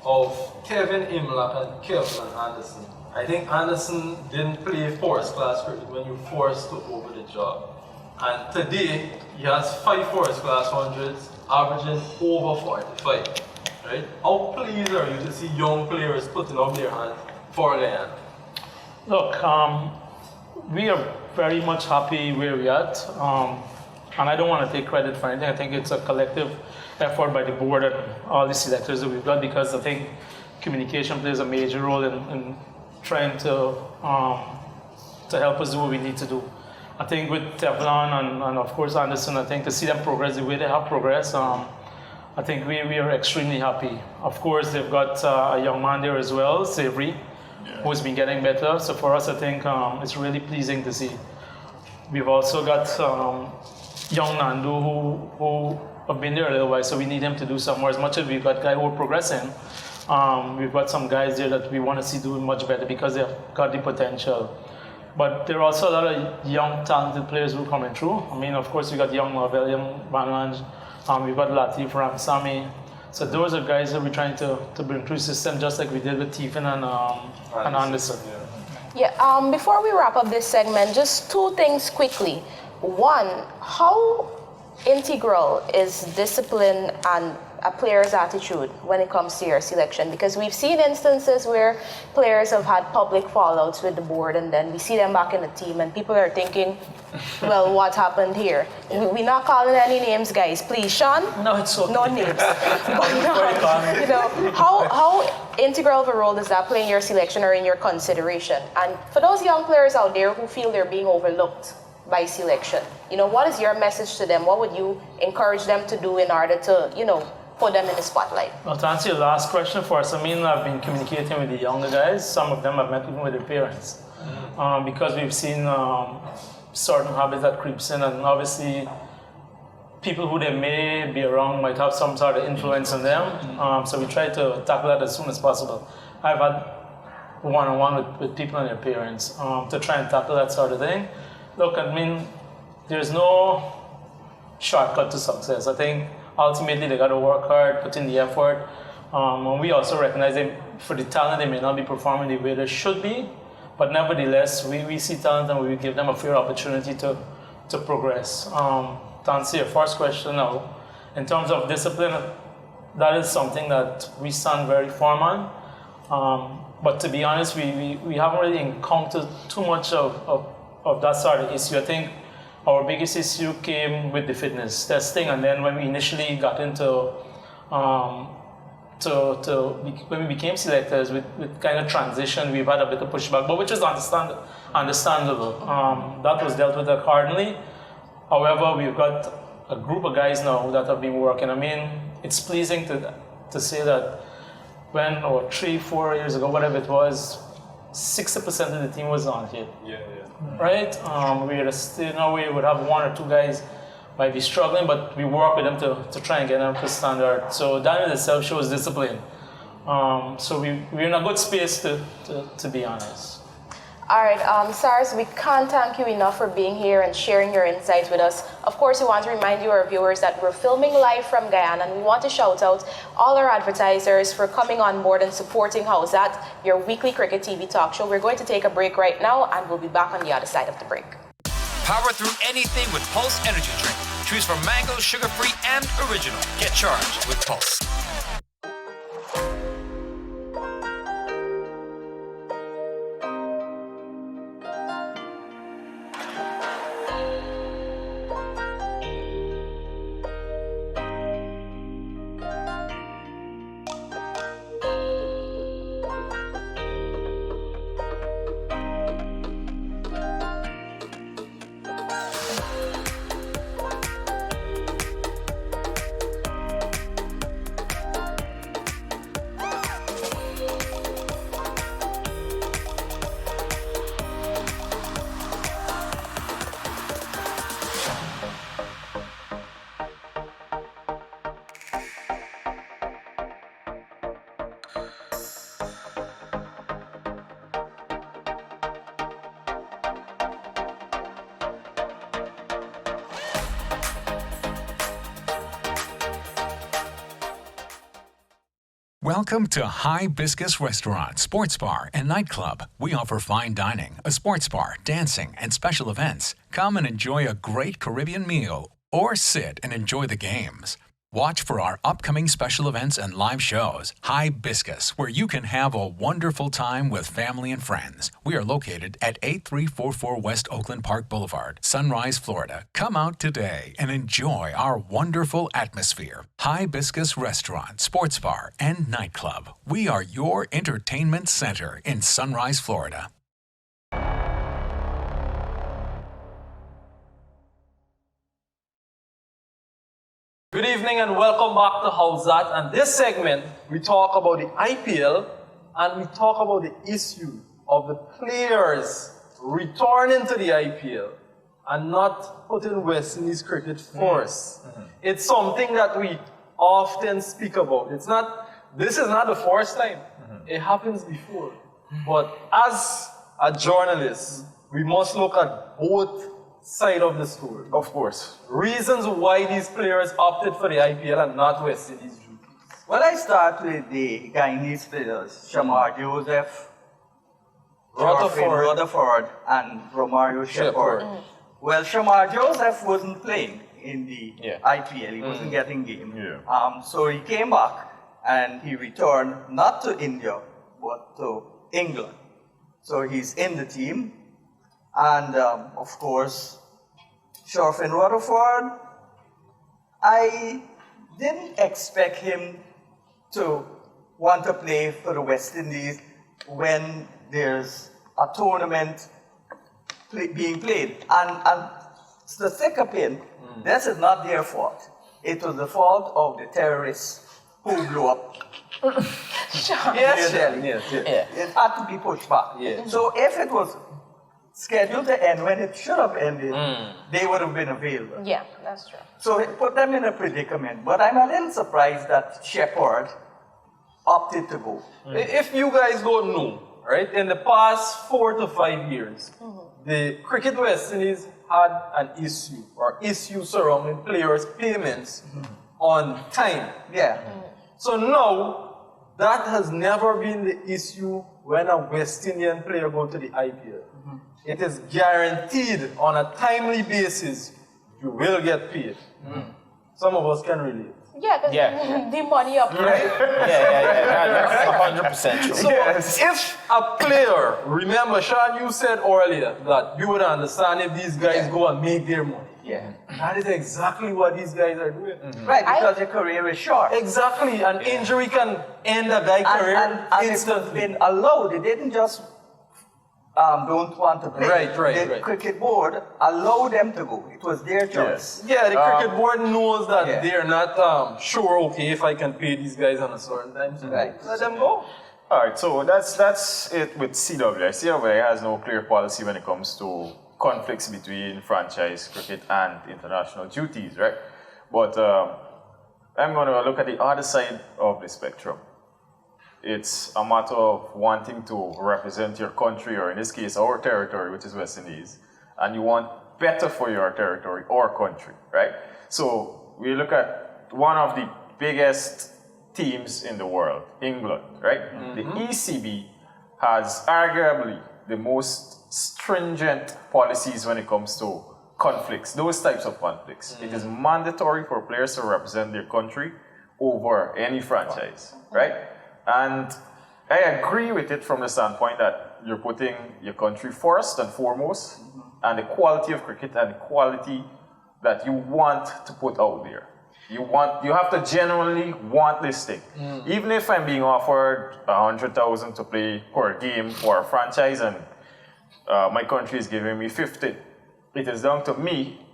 of Kevin Imlach and Kevin Anderson. I think Anderson didn't play first class cricket when you first took over the job. And today, he has 5 first class hundreds, averaging over 45. Right? How pleased are you to see young players putting up their hands for Guyana? Look, we are very much happy where we're at. And I don't want to take credit for anything. I think it's a collective effort by the board and all the selectors that we've got, because I think communication plays a major role in trying to help us do what we need to do. I think with Teflon and of course Anderson, I think to see them progress the way they have progressed, I think we are extremely happy. Of course, they've got a young man there as well, Savory, who's been getting better. So for us, I think it's really pleasing to see. We've also got young Nandu who have been there a little while, so we need him to do some more. As much as we've got guys who are progressing, we've got some guys there that we want to see doing much better because they've got the potential. But there are also a lot of young, talented players who are coming through. Of course, we got young Marvell, young Van Lange, we've got Latif, Ramsamy. So those are guys that we're trying to bring through the system, just like we did with Tiefin and Anderson. Before we wrap up this segment, just 2 things quickly. One, how integral is discipline and a player's attitude when it comes to your selection? Because we've seen instances where players have had public fallouts with the board, and then we see them back in the team, and people are thinking, well, what happened here? We're not calling any names, guys. Please, Sean? No, it's okay. No names. But, you know, how integral of a role does that play in your selection or in your consideration? And for those young players out there who feel they're being overlooked by selection, you know, what is your message to them? What would you encourage them to do in order to, you know, put them in the spotlight? Well, to answer your last question first, I mean, I've been communicating with the younger guys. Some of them I've met even with their parents. Because we've seen certain habits that creeps in, and obviously people who they may be around might have some sort of influence on them. So we try to tackle that as soon as possible. I've had one-on-one with people and their parents to try and tackle that sort of thing. Look, I mean, there's no shortcut to success. I think ultimately they got to work hard, put in the effort. And we also recognize that for the talent, they may not be performing the way they should be, but nevertheless, we see talent and we give them a fair opportunity to progress. To answer your first question now, in terms of discipline, that is something that we stand very firm on. But to be honest, we haven't really encountered too much of that sort of issue. I think our biggest issue came with the fitness testing, and then when we initially got into when we became selectors with kind of transition, we've had a bit of pushback, but which is understandable. That was dealt with accordingly. However, we've got a group of guys now that have been working. I mean, it's pleasing to say that when, 3-4 years ago, whatever it was, 60% of the team was on it. Right? We would have one or two guys might be struggling, but we work with them to try and get them to standard. So that in itself shows discipline. So we're in a good space to be honest. All right, Sars, we can't thank you enough for being here and sharing your insights with us. Of course, we want to remind you, our viewers, that we're filming live from Guyana, and we want to shout out all our advertisers for coming on board and supporting HowZat, your weekly cricket TV talk show. We're going to take a break right now, and we'll be back on the other side of the break. Power through anything with Pulse Energy Drink. Choose from mango, sugar-free, and original. Get charged with Pulse. Welcome to Hibiscus Restaurant, Sports Bar, and Nightclub. We offer fine dining, a sports bar, dancing, and special events. Come and enjoy a great Caribbean meal, or sit and enjoy the games. Watch for our upcoming special events and live shows. Hibiscus, where you can have a wonderful time with family and friends. We are located at 8344 West Oakland Park Boulevard, Sunrise, Florida. Come out today and enjoy our wonderful atmosphere. Hibiscus Restaurant, Sports Bar, and Nightclub. We are your entertainment center in Sunrise, Florida. Good evening and welcome back to HowZat. And this segment, we talk about the IPL and we talk about the issue of the players returning to the IPL and not putting West Indies cricket first. It's something that we often speak about. This is not the first time. It happens before. But as a journalist, we must look at both side of the story. Of course. Reasons why these players opted for the IPL and not West Indies. Well, I start with the Guyanese players, Shamar Joseph, Rutherford, and Romario Shepherd. Well, Shamar Joseph wasn't playing. in the Yeah. IPL. He wasn't getting game. Yeah. So he came back and he returned not to India but to England. So he's in the team, and of course, Sherfin Rutherford. I didn't expect him to want to play for the West Indies when there's a tournament being played. And the thicker pin, this is not their fault. It was the fault of the terrorists who blew up. Yes, yes. It had to be pushed back. Yeah. So if it was scheduled to end when it should have ended, they would have been available. Yeah, that's true. So it put them in a predicament. But I'm a little surprised that Shepard opted to go. If you guys don't know, right, in the past 4 to 5 years, the Cricket West Indies had an issue or issues surrounding players' payments on time. Yeah. So now, that has never been the issue when a West Indian player goes to the IPL. It is guaranteed on a timely basis you will get paid. Some of us can relate. Yeah, because the money up. Right? That's 100% true. So if a player, remember Sean, you said earlier that you would understand if these guys go and make their money. Yeah. That is exactly what these guys are doing. Right, because their career is short. Exactly, an injury can end a guy's career And it's instantly. been allowed. They didn't just don't want to play. Right. The cricket board allowed them to go. It was their choice. Yeah, the cricket board knows that Yeah. they're not sure, okay, if I can pay these guys on a certain time, so Right. let them go. All right, so that's it with CWI. CWI has no clear policy when it comes to conflicts between franchise cricket and international duties, right? But I'm going to look at the other side of the spectrum. It's a matter of wanting to represent your country, or in this case, our territory, which is West Indies, and you want better for your territory or country, right? So we look at one of the biggest teams in the world, England, right? The ECB has arguably the most stringent policies when it comes to conflicts, those types of conflicts. It is mandatory for players to represent their country over any franchise, right? And I agree with it from the standpoint that you're putting your country first and foremost, and the quality of cricket and the quality that you want to put out there. You have to genuinely want this thing. Even if I'm being offered 100,000 to play per game for a franchise and my country is giving me 50, it is down to me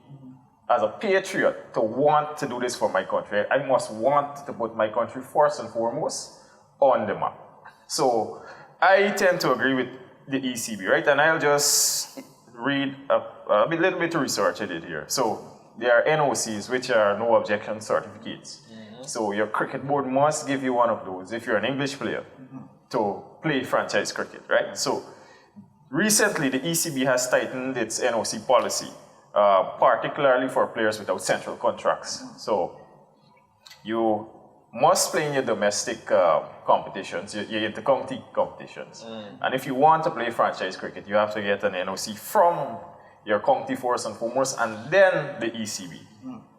as a patriot to want to do this for my country. I must want to put my country first and foremost on the map. So I tend to agree with the ECB, right? And I'll just read a little bit of research I did here. So there are NOCs, which are no objection certificates. So your cricket board must give you one of those if you're an English player to play franchise cricket, right? So recently the ECB has tightened its NOC policy, particularly for players without central contracts. So you must play in your domestic competitions, your inter-county competitions. And if you want to play franchise cricket, you have to get an NOC from your county first and foremost, and then the ECB,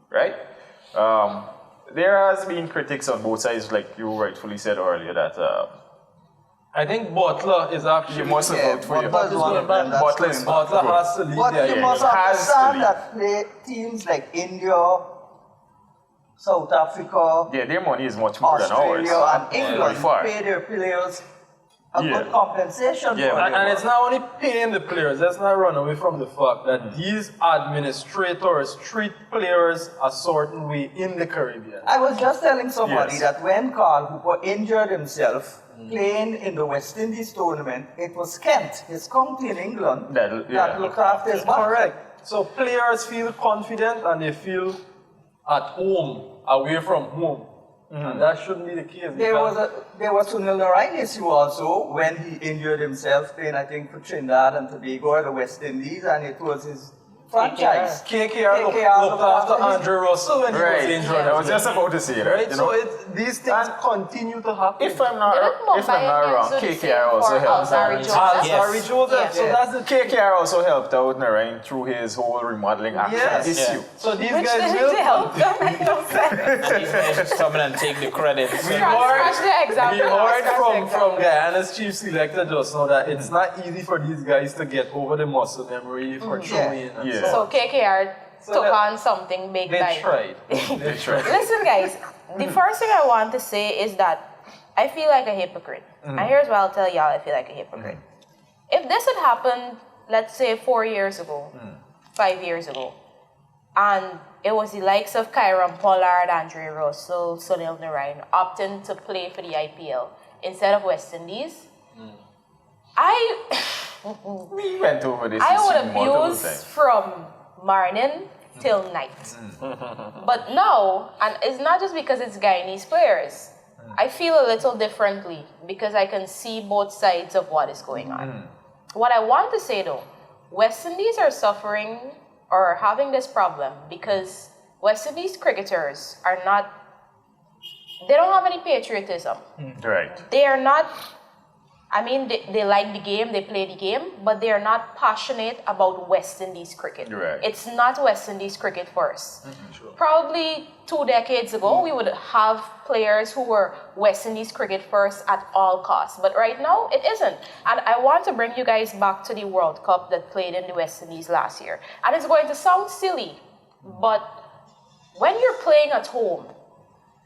right? There has been critics on both sides, like you rightfully said earlier, that I think Butler is actually... you must vote for your... Butler's one of them, that's Butler going back. Butler has to lead But there. you must has to understand lead. that teams like India, South Africa, Yeah, their money is much more than ours. Australia, and England By far. pay their players a Yeah. good compensation Yeah, for And, their and it's work. not only paying the players, let's not run away from the fact that these administrators treat players a certain way in the Caribbean. I was just telling somebody Yes. that when Carl Hooper injured himself playing in the West Indies tournament, it was Kent, his county in England, That- yeah. that looked after his back. Correct. So players feel confident and they feel at home, away from home. And that shouldn't be the case. There was Sunil Narayan issue also when he injured himself playing, I think, for Trinidad and Tobago or the West Indies, and it was his franchise. KKR looked after Andre Russell when he was Right. injured. I was just about to say that. Right, You so know? these things continue to happen. If I'm not wrong, KKR also helped out. Harry Joseph. So that's the KKR also helped out Narain through his whole remodeling action issue. So these Which guys didn't will help them make no sense. These guys just come in and take the credit. We Scratch the example. heard from Guyana's chief selector just now that it's not easy for these guys to get over the muscle memory for throwing. And Yeah. So KKR took that- on something big They time. tried. They tried. Listen, guys, the first thing I want to say is that I feel like a hypocrite. And here's what I'll tell y'all I feel like a hypocrite. If this had happened, let's say 4 years ago, 5 years ago, and it was the likes of Kyron Pollard, Andre Russell, Sunil Narain opting to play for the IPL instead of West Indies, We went over this I issue would multiple abuse times. from morning till night. But now, and it's not just because it's Guyanese players, I feel a little differently because I can see both sides of what is going on. What I want to say though, West Indies are suffering or having this problem because West Indies cricketers are not, they don't have any patriotism. Right. They are not, I mean, they like the game, they play the game, but they are not passionate about West Indies cricket. Right. It's not West Indies cricket first. Probably 2 decades ago, we would have players who were West Indies cricket first at all costs. But right now, it isn't. And I want to bring you guys back to the World Cup that played in the West Indies last year. And it's going to sound silly, but when you're playing at home,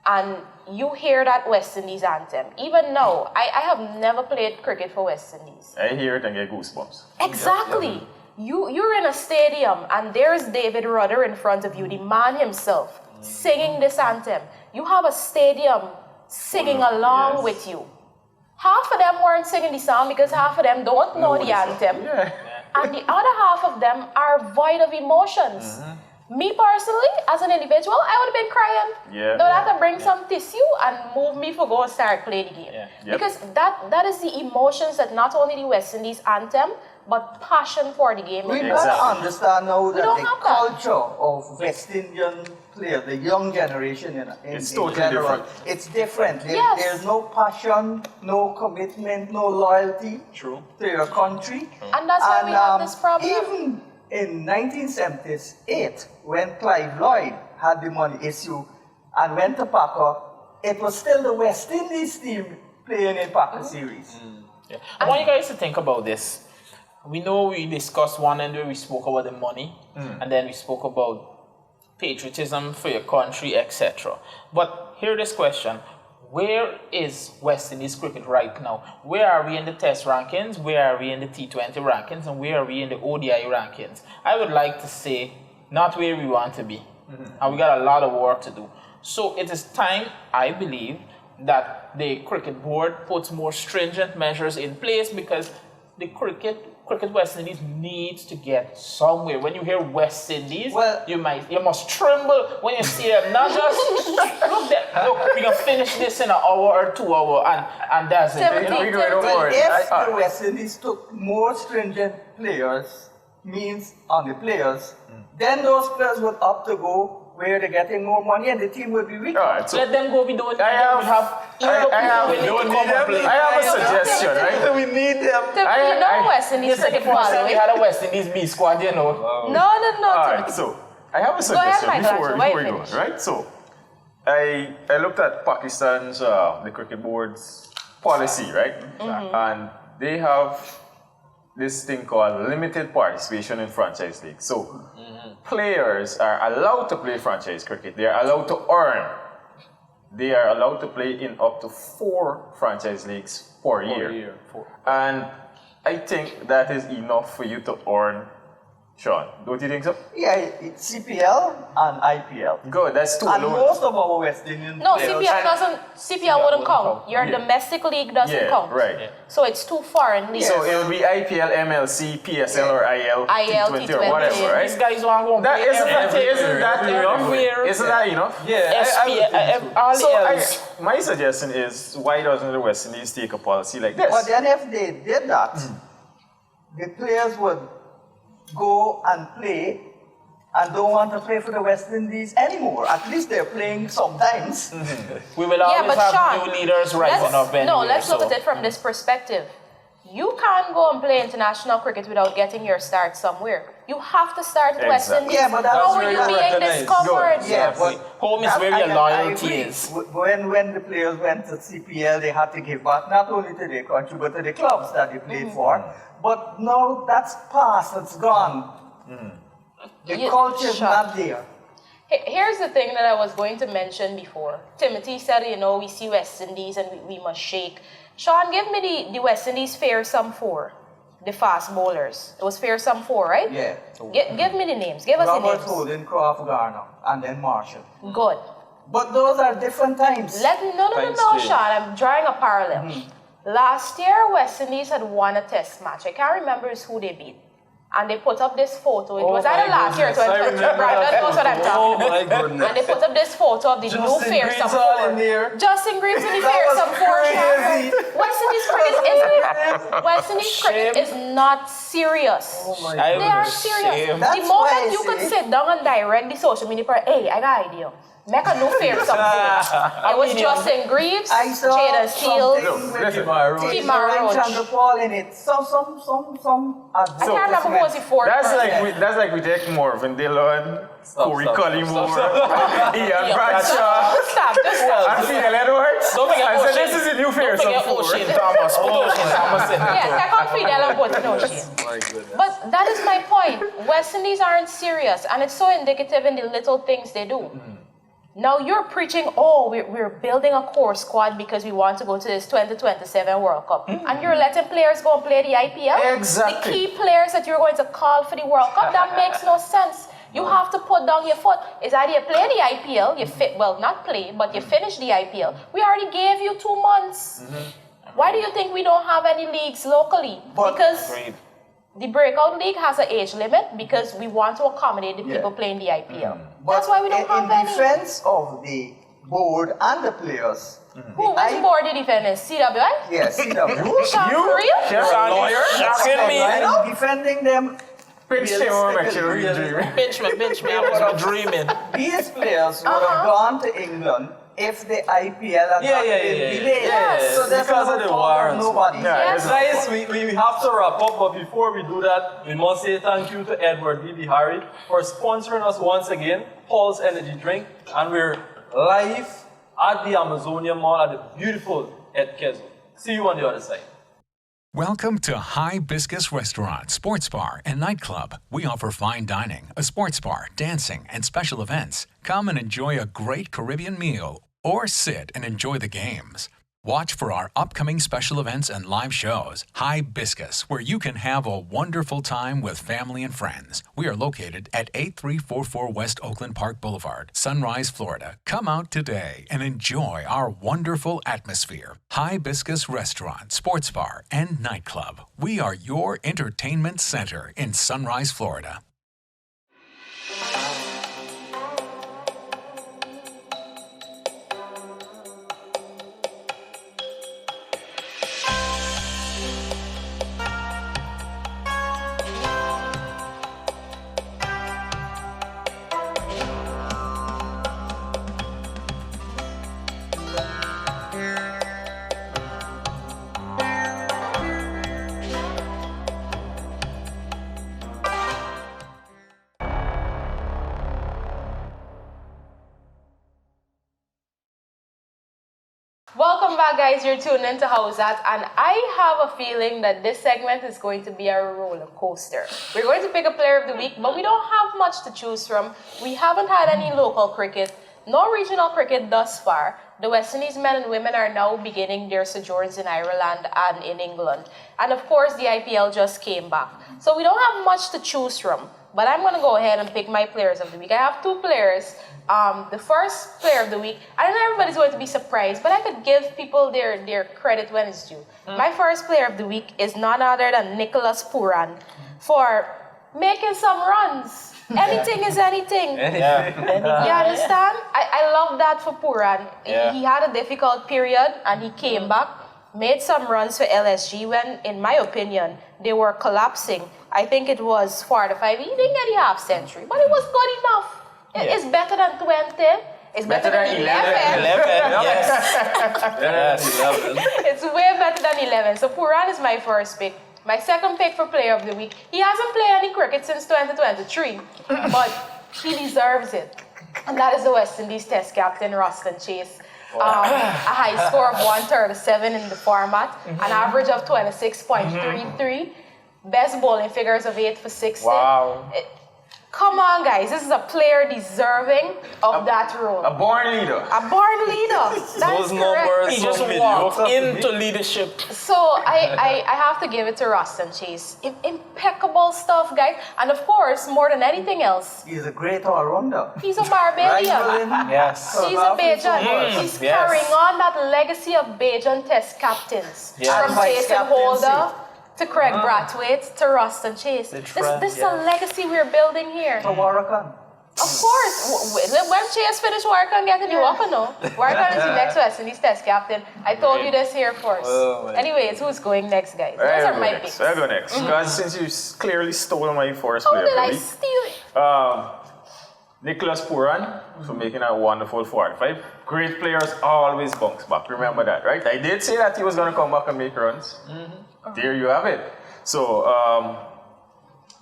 and you hear that West Indies anthem. Even now, I have never played cricket for West Indies. I hear it and get goosebumps. Exactly. You're in a stadium and there's David Rudder in front of you, the man himself, singing this anthem. You have a stadium singing along with you. Half of them weren't singing the song because half of them don't know the anthem. And the other half of them are void of emotions. Me personally, as an individual, I would have been crying. They'll have to bring some tissue and move me for go and start playing the game. Because that is the emotions that not only the West Indies anthem, but passion for the game. We got to understand now that don't the have that. culture of West Indian players, the young generation in It's in totally general, different. it's different. Yes. There's no passion, no commitment, no loyalty to your country. And that's why we have this problem. Even in 1978, when Clive Lloyd had the money issue and went to Packer, it was still the West Indies team playing in Packer series. I want you guys to think about this. We know we discussed one end where we spoke about the money, and then we spoke about patriotism for your country, etc. But here this question. Where is West Indies cricket right now? Where are we in the Test rankings? Where are we in the T20 rankings? And where are we in the ODI rankings? I would like to say not where we want to be. And we got a lot of work to do. So it is time, I believe, that the cricket board puts more stringent measures in place because the cricket West Indies needs to get somewhere. When you hear West Indies, you must tremble when you see them. Not just look, we can finish this in an hour or 2 hours, and that's it. If the West Indies took more stringent players, means on the players, then those players would opt to go where they're getting more money and the team would be weaker. Let them go. We don't. I have a suggestion, right? We need them. You know West Indies cricket quality. We had a West Indies B squad, you know. No. Alright, so I have a suggestion before we go, finish. right? So I looked at Pakistan's the cricket board's policy, right? And they have this thing called limited participation in franchise leagues. So players are allowed to play franchise cricket. They are allowed to earn. They are allowed to play in up to 4 franchise leagues per year. And I think that is enough for you to earn, Sean. Don't you think so? Yeah, it's CPL and IPL. Good, that's 2 And alone. most of our West Indian No, players. CPL wouldn't count. Your domestic league doesn't count. Right. So it's 2 foreign leagues. So it would be IPL, MLC, PSL, or IL, T20 or whatever, right? These guys want to go That play isn't that enough? everywhere. Isn't that enough? All So else. my suggestion is, why doesn't the West Indies take a policy like this? But then if they did that, the players would go and play and don't want to play for the West Indies anymore. At least they're playing sometimes. We will always have Sean, new leaders rising up anyway. No, let's look at it from this perspective. You can't go and play international cricket without getting your start somewhere. You have to start at West Indies. Yeah, but that's how are you being discovered? Yeah, but home is where your loyalty is. When the players went to CPL, they had to give back not only to their country, but to the clubs that they played for. But now that's past, it's gone. The culture is not there. Here's the thing that I was going to mention before. Timothy said, we see West Indies and we must shake. Sean, give me the West Indies fearsome 4, the fast bowlers. It was fearsome 4, right? Yeah. Give me the names. Give us the Robert names. Holding, Croft, Garner, and then Marshall. Good. But those are different times. No, Sean. I'm drawing a parallel. Last year, West Indies had won a test match. I can't remember who they beat. And they put up this photo. It was either last year or 2020. Brandon knows what I'm talking about. My goodness. And they put up this photo of the new fearsome 4. In there. Justin Green's in the fearsome 4. West Indies cricket is not serious. They aren't serious. The moment you could sit down and direct the social media, hey, I got an idea. Make a new fearsome 4. It was Justin Greaves, Jada Steele, Kimara Roach. Chandra Paul in it. Some I can't remember who was the 4th. That's like we take Marvin Dillon, Corey Collymore, Ian Bradshaw, and Fidel Edwards. I said this is a new fearsome 4. O'Shane Thomas. Yes, I can't Fidel and put in O'Shane. But that is my point. West Indies aren't serious, and it's so indicative in the little things they do. Now you're preaching, we're building a core squad because we want to go to this 2027 World Cup. And you're letting players go and play the IPL? Exactly. The key players that you're going to call for the World Cup, that makes no sense. You have to put down your foot. It's either you play the IPL, not play, but you finish the IPL. We already gave you 2 months. Why do you think we don't have any leagues locally? Because the Breakout League has an age limit because we want to accommodate the people playing the IPL. That's why we don't have any. In defense of the board and the players. Which board did defend is? CWI? Yes, CW. Sean, for real? Lawyer? Shocking me. I'm defending them. Pinch him over, actually, dreaming. Pinch me. I was dreaming. These players would have gone to England if the IPL had not been delayed. Yes. So that's Because of the warrants. nobody. Yes. Guys, we have to wrap up, but before we do that, we must say thank you to Edward B. Bihari for sponsoring us once again, Paul's Energy Drink, and we're live at the Amazonia Mall at the beautiful Edkezo. See you on the other side. Welcome to Hibiscus Restaurant, Sports Bar, and Nightclub. We offer fine dining, a sports bar, dancing, and special events. Come and enjoy a great Caribbean meal or sit and enjoy the games. Watch for our upcoming special events and live shows. Hibiscus, where you can have a wonderful time with family and friends. We are located at 8344 West Oakland Park Boulevard, Sunrise, Florida. Come out today and enjoy our wonderful atmosphere. Hibiscus Restaurant, Sports Bar, and Nightclub. We are your entertainment center in Sunrise, Florida. Welcome back, guys. You're tuned into HowZat, and I have a feeling that this segment is going to be a roller coaster. We're going to pick a player of the week, but we don't have much to choose from. We haven't had any local cricket, no regional cricket thus far. The West Indies men and women are now beginning their sojourns in Ireland and in England. And of course, the IPL just came back. So we don't have much to choose from, but I'm going to go ahead and pick my players of the week. I have 2 players. The first player of the week, I don't know if everybody's going to be surprised, but I could give people their credit when it's due. My first player of the week is none other than Nicholas Pooran for making some runs. Anything is anything. You understand? I love that for Pooran. He had a difficult period and he came back. made some runs for LSG when, in my opinion, they were collapsing. I think it was 4-5. He didn't get the half century, but it was good enough. It's better than 20. It's better than 11. Yes. 11. It's way better than 11. So Puran is my first pick. My second pick for player of the week. He hasn't played any cricket since 2023, but he deserves it. And that is the West Indies Test captain, Ruston Chase. A high score of 137 in the format, an average of 26.33, best bowling figures of 8 for 60. Wow. Come on, guys. This is a player deserving of that role. A born leader. A born leader. Those numbers He just walked into leadership. So I have to give it to Ruston Chase. Impeccable stuff, guys. And of course, more than anything else, He's a great all-rounder. he's a Barbadian. Yes. He's a Bajan. He's carrying on that legacy of Bajan Test captains. From Jason Holder to Craig Brathwaite to Ruston Chase. This is a legacy we're building here. To Warrakan. Of course. When Chase finished, Warrakan getting you up, no? Warrakan is the next West Indies Test captain. I told you this here first. Anyways, who's going next, guys? Those are my picks. I'll go next. Because since you clearly stole my first player How did of I the week, steal it? Nicholas Puran for making a wonderful 45. Great players always bounce back. Remember that, right? I did say that he was going to come back and make runs. There you have it. So,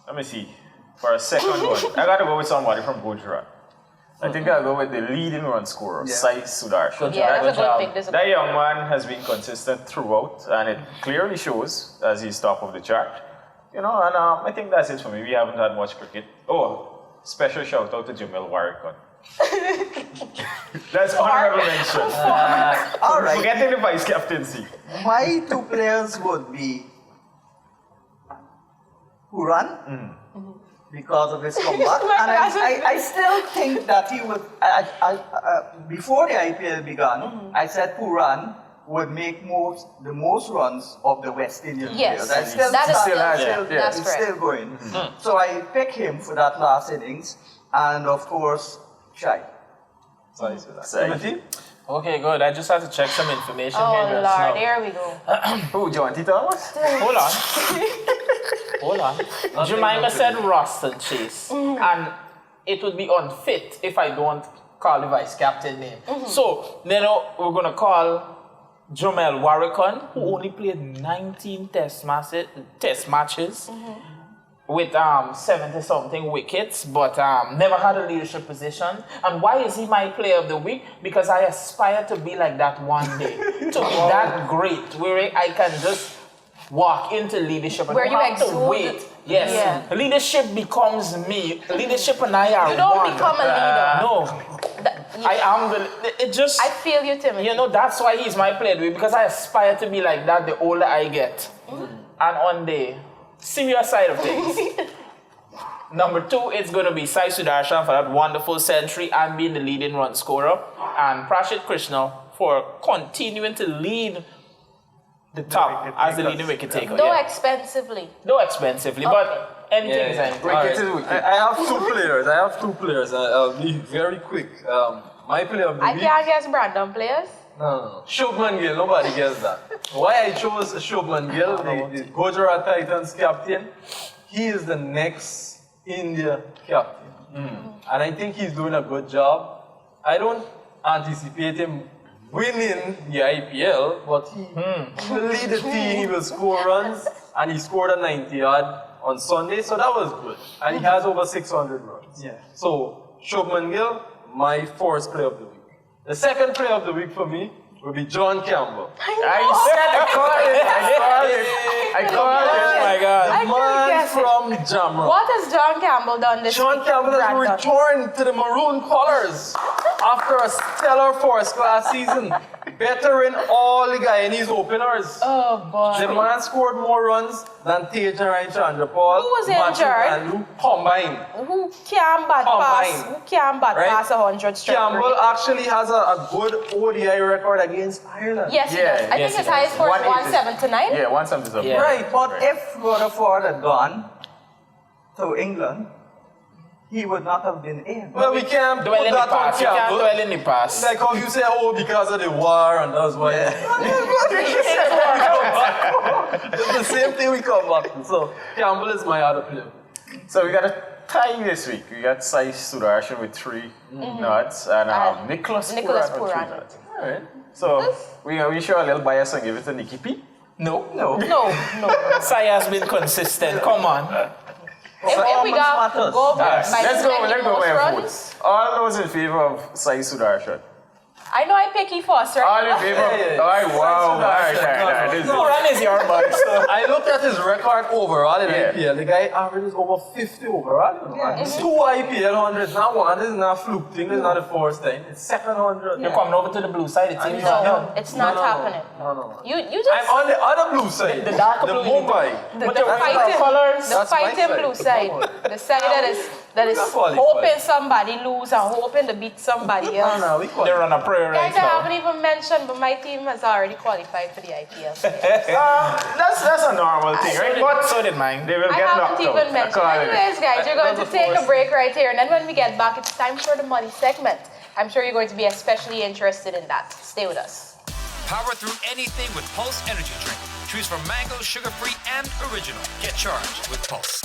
let me see. For a second one, I got to go with somebody from Gujarat. I think I'll go with the leading run scorer, Sai Sudarshan. Yeah, that's a good pick. That young man has been consistent throughout, and it clearly shows as he's top of the chart. You know, and I think that's it for me. We haven't had much cricket. Oh, special shout out to Jamil Warrican. That's honorable mention. All right. Forgetting the vice captaincy. My two players would be Puran, because of his comeback. And I still think that he would, before the IPL began, I said Puran would make the most runs of the West Indian players. Yes, that's still going. So I pick him for that last innings, and of course, Shai. Timothy? Okay, good. I just have to check some information Oh, here. Lord, there we go. Who, Jonty Thomas? Hold on. Jemima said Ruston Chase. And it would be unfit if I don't call the vice captain name. So, then we're going to call Jamel Warrican, who only played 19 test matches. With 70-something wickets, but never had a leadership position. And why is he my player of the week? Because I aspire to be like that one day. To be that great, where I can just walk into leadership and Where you have to exude. wait. Yes. Yeah. Leadership becomes me. Leadership and I are You don't one. become a leader. No. I am it just... I feel you, Timothy. You know, that's why he's my player of the week, because I aspire to be like that the older I get. And one day, serious side of things. Number 2, it's going to be Sai Sudarshan for that wonderful century and being the leading run scorer. And Prashit Krishna for continuing to lead the top as the leading wicket taker. Though expensively. Though expensively, but anything is anything. I have two players. I'll be very quick. My player of the I week. can't guess Brandon players. No. Shubman Gill, nobody gets that. Why I chose Shubman Gill, the Gujarat Titans captain, he is the next India captain. And I think he's doing a good job. I don't anticipate him winning the IPL, but he will lead the team, he will score runs, and he scored a 90-yard on Sunday, so that was good. And he has over 600 runs. So, Shubman Gill, my first player of the week. The second player of the week for me will be John Campbell. I called it. Oh my God. I The couldn't man guess it. from Jamrock. What has John Campbell done this John week? Campbell has Brandon? returned to the maroon colors after a stellar first-class season, bettering all the Guyanese openers. Oh, boy. The man scored more runs than Teja and Chandrapal, Who was Matthew injured? and Luke combined. Who can bat pass 100 straight? Campbell actually has a good ODI record against Ireland. Yes, he does. I think his highest score is 179. Yeah, 177. Right, but if Rutherford had gone to England, he would not have been in. Well, we can't Dwell put in the that on past. You can't Campbell. dwell in the past. Like how you say, oh, because of the war and that's why. It's the same thing we come back to. So Campbell is my other player. So we got a tie this week. We got Sai Sudarshan with 3 nods and Nicholas Nicholas Puran with 3 Puran. nods. All right. So we show a little bias and give it to Nikki P. No. No. Sai has been consistent. Come on. If we got matters. go by Let's go the most by a runs, vote. All those in favor of Sai Sudarshan. I know I pick he first, right? All in favor of... Yeah. All right, wow. All right. This is- Puran is your boy. So. I looked at his record overall in Yeah. IPL. The guy averages over 50 overall. You know? Yeah. And 2 IPL 100s. Not one. This is not a fluke thing. This is not the first time. It's second 100. You're coming over to the blue side. It seems No, it's not happening. No. You I'm just on the other blue side. The darker the blue. Mumbai. the That's fighting colors. the That's my fighting side. blue side. The side that is Not qualified. hoping somebody lose and hoping to beat somebody else. No, we They're on a prayer right Guys, I now. haven't even mentioned, but my team has already qualified for the IPL. That's a normal thing, right? But So did mine. they will I get haven't knocked even out. mentioned. Anyways, guys, you're going to take a break right here, and then when we get back, it's time for the money segment. I'm sure you're going to be especially interested in that. Stay with us. Power through anything with Pulse Energy Drink. Choose from mango, sugar-free, and original. Get charged with Pulse.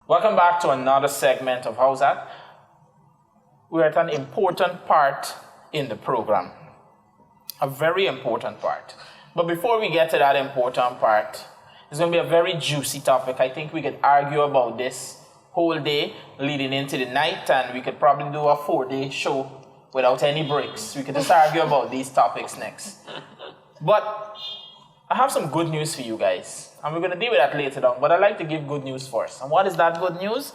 Welcome back to another segment of HowZat. We're at an important part in the program. A very important part. But before we get to that important part, it's going to be a very juicy topic. I think we could argue about this whole day leading into the night, and we could probably do a 4-day show without any breaks. We could just argue about these topics next. But I have some good news for you guys, and we're going to deal with that later on, but I'd like to give good news first. And what is that good news?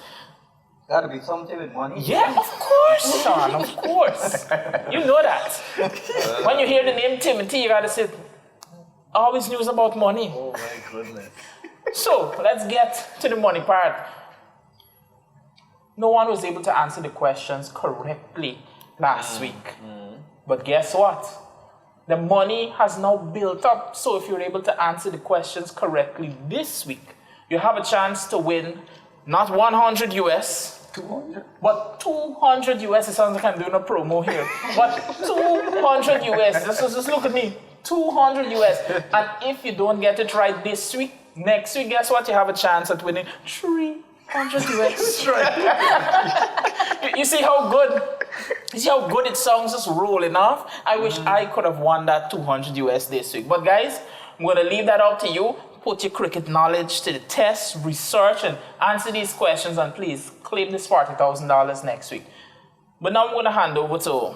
Gotta be something with money. Yeah, of course, Sean, of course. You know that. When you hear the name Timothy, you gotta say, always news about money. Oh my goodness. So, let's get to the money part. No one was able to answer the questions correctly last week. But guess what? The money has now built up. So if you're able to answer the questions correctly this week, you have a chance to win not 100 US, 200? but 200 US. It sounds like I'm doing a promo here. But 200 US. Just look at me. 200 US. And if you don't get it right this week, next week, guess what? You have a chance at winning 300 US. You see how good? You see how good it sounds just rolling off? I wish I could have won that 200 US this week. But guys, I'm going to leave that up to you. Put your cricket knowledge to the test, research, and answer these questions. And please claim this $40,000 next week. But now I'm going to hand over to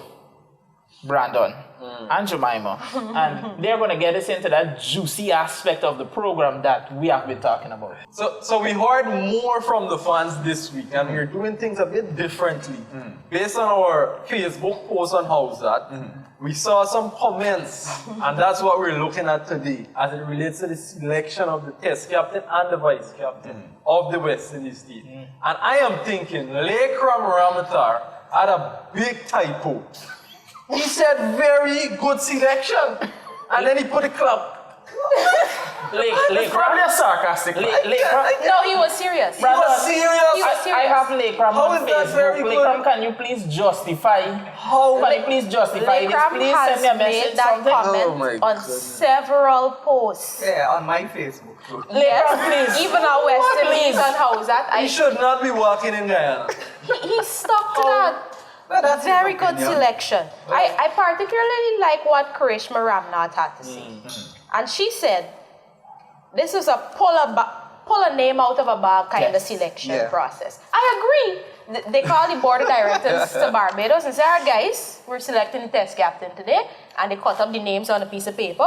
Brandon. and Jemima. And they're going to get us into that juicy aspect of the program that we have been talking about. So we heard more from the fans this week, and we're doing things a bit differently. Based on our Facebook post on HowZat, we saw some comments, and that's what we're looking at today as it relates to the selection of the test captain and the vice captain of the West Indies team. And I am thinking Lekram Ramatar had a big typo. He said very good selection, and then he put a club. Lake Probably a sarcastic. No, he was serious. He was serious. He was serious. I have Lekram How on is that very Facebook. good? Lekram, can you please justify? How? Can you please justify this? Lekram Please has send me a made message. that Something. comment on several posts. Yeah, on my Facebook too. Yes, please. even our West Indies Please. on HowZat. He should not be walking in Guyana. He stuck to that. But that's Very his good opinion. selection. I particularly like what Karishma Ramnath had to say. And she said, this is a pull a name out of a bag kind of selection process. I agree. They call the board of directors to Barbados and say, all right, guys, we're selecting the test captain today. And they cut up the names on a piece of paper.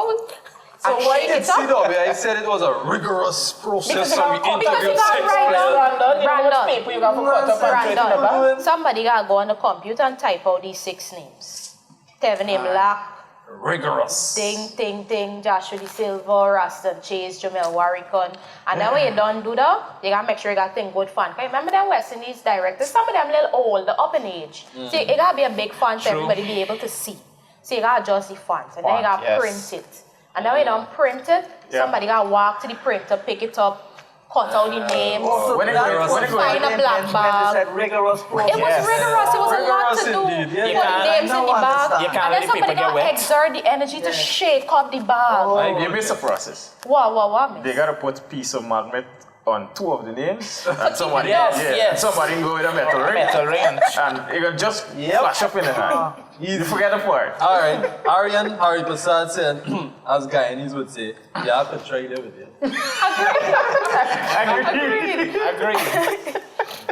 So and why shake did it up. CW said it was a rigorous process and we Because interviewed you got six right players? now. You know what paper you got for cut up and straight in the back? Somebody got to go on the computer and type out these 6 names. Tevin Imlach, Rigorous. Ding, Joshua De Silva, Raston Chase, Jamel Warrican. And then when you don't do that, you gotta make sure you got thing good fun. Cause remember them West Indies directors, some of them a little old, they're up in age. So it gotta be a big font for everybody to be able to see. So you gotta adjust the font and then you gotta print it. And then when you don't print it, somebody gotta walk to the printer, pick it up, cut out the names, Also, find a black bag. Said rigorous process. It was rigorous. It was a lot to do. Indeed, yeah. Put You the can't- names in the bag. You can't And let then the paper somebody get got wet. exert the energy to shake up the bag. You miss a process. What? They gotta put piece of magnet on 2 of the names, and somebody, Yes. somebody can go with a metal ring, Metal ring. and it can just flash up in the hand. You forget the part. All right, Aryan Hari Prasad said, as Guyanese would say, you have to try it with it. Agreed.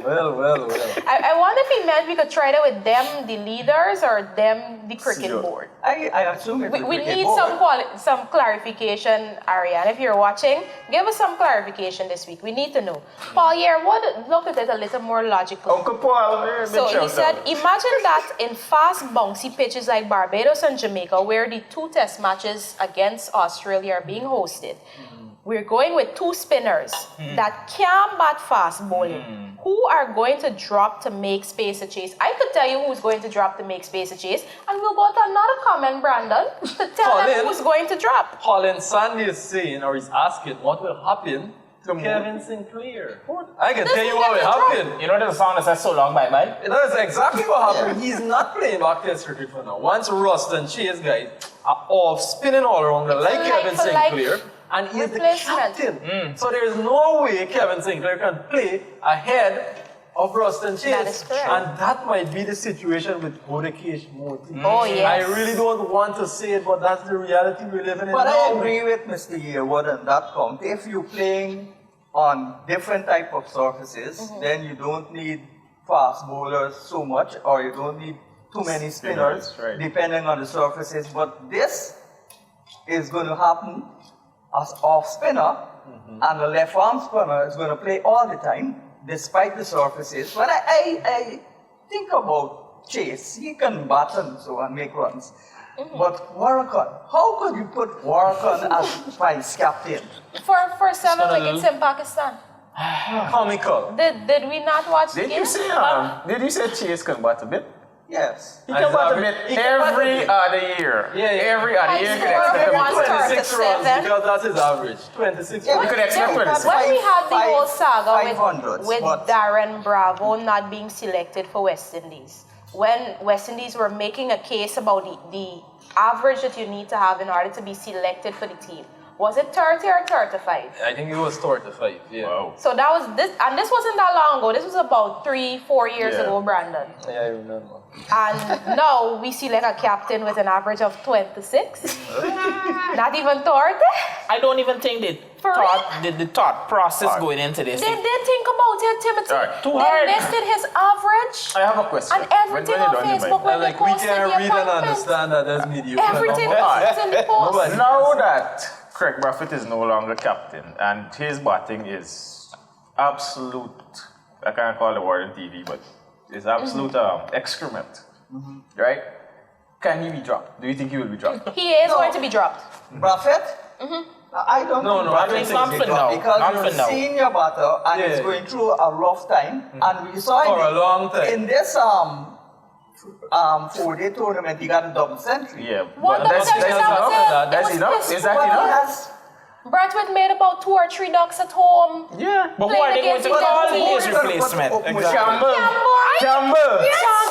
Well. I wonder if he meant we could try that with them, the leaders, or them, the cricket board. I assume it We need some clarification, Ariane. If you're watching, give us some clarification this week. We need to know. Paul Yearwood look at it a little more logical. Uncle Paul, So he said, imagine that in fast, bouncy pitches like Barbados and Jamaica, where the 2 test matches against Australia are being hosted, we're going with 2 spinners that can bat fast bowling. Who are going to drop to make space a chase? I could tell you who's going to drop to make space a chase, and we'll go to another comment, Brandon, to tell them who's going to drop. Colin Sandy is saying, or he's asking, what will happen to Kevin Sinclair? I can tell you what will happen. You know the song that says so long, bye-bye? That's exactly what happened. He's not playing back test cricket for now. Once Rust and Chase guys are off spinning all around like Kevin Sinclair, and he's the captain. So there's no way Kevin Sinclair can play ahead of Rust and Chase. That is correct. And that might be the situation with Bodekesh Moti. Oh, yes. I really don't want to say it, but that's the reality we're living in But now. I agree with Mr. Yearwood on that count. If you're playing on different type of surfaces, then you don't need fast bowlers so much, or you don't need too many spinners, depending on the surfaces. But this is going to happen as off spinner, and the left arm spinner is going to play all the time, despite the surfaces. When I think about Chase, he can bat and so and make runs. But Warrican, how could you put Warrican as vice captain? For 7 wickets in Pakistan. Comical. Did we not watch the Did game? you say Chase can bat a bit? Yes. He can bat a bit every other year. Every other year you can expect him to 26 runs 37. because that's his average. 26 Yeah, runs. You could expect 26. When we had the whole saga 500s, with but- Darren Bravo not being selected for West Indies, when West Indies were making a case about the average that you need to have in order to be selected for the team, Was it 30 or 35? I think it was 35, yeah. Wow. So that was this, and this wasn't that long ago. This was about 3-4 years Yeah. ago, Brandon. Yeah, I remember. And now we see like a captain with an average of 26. Not even 30. I don't even think they For thought the thought process going into this. They did think about it, Timothy. Alright. Too They hard. listed his average I have a question. and everything When on you done, you Facebook might- when they Like, we posted can the read and appointment. understand that as mediocre. Everything numbers. was in the post. Nobody- Now that Craig Brathwaite is no longer captain and his batting is absolute, I can't call the word on TV, but it's absolute excrement, right? Can he be dropped? Do you think he will be dropped? He is No. going to be dropped. Brathwaite? I don't No, think no, I Brathwaite think is not a for drop now. because Not you're for now. a senior batter and Yeah. he's going through a rough time. And we saw For in a long time. in this 4-day tournament, he got a double century. Yeah, One but that's double century, that was enough. it. That's It was enough. pissed Is that But he enough? has Brathwaite made about 2 or 3 ducks at home. Yeah. But who are they going to call his But- replacement? Campbell. Campbell.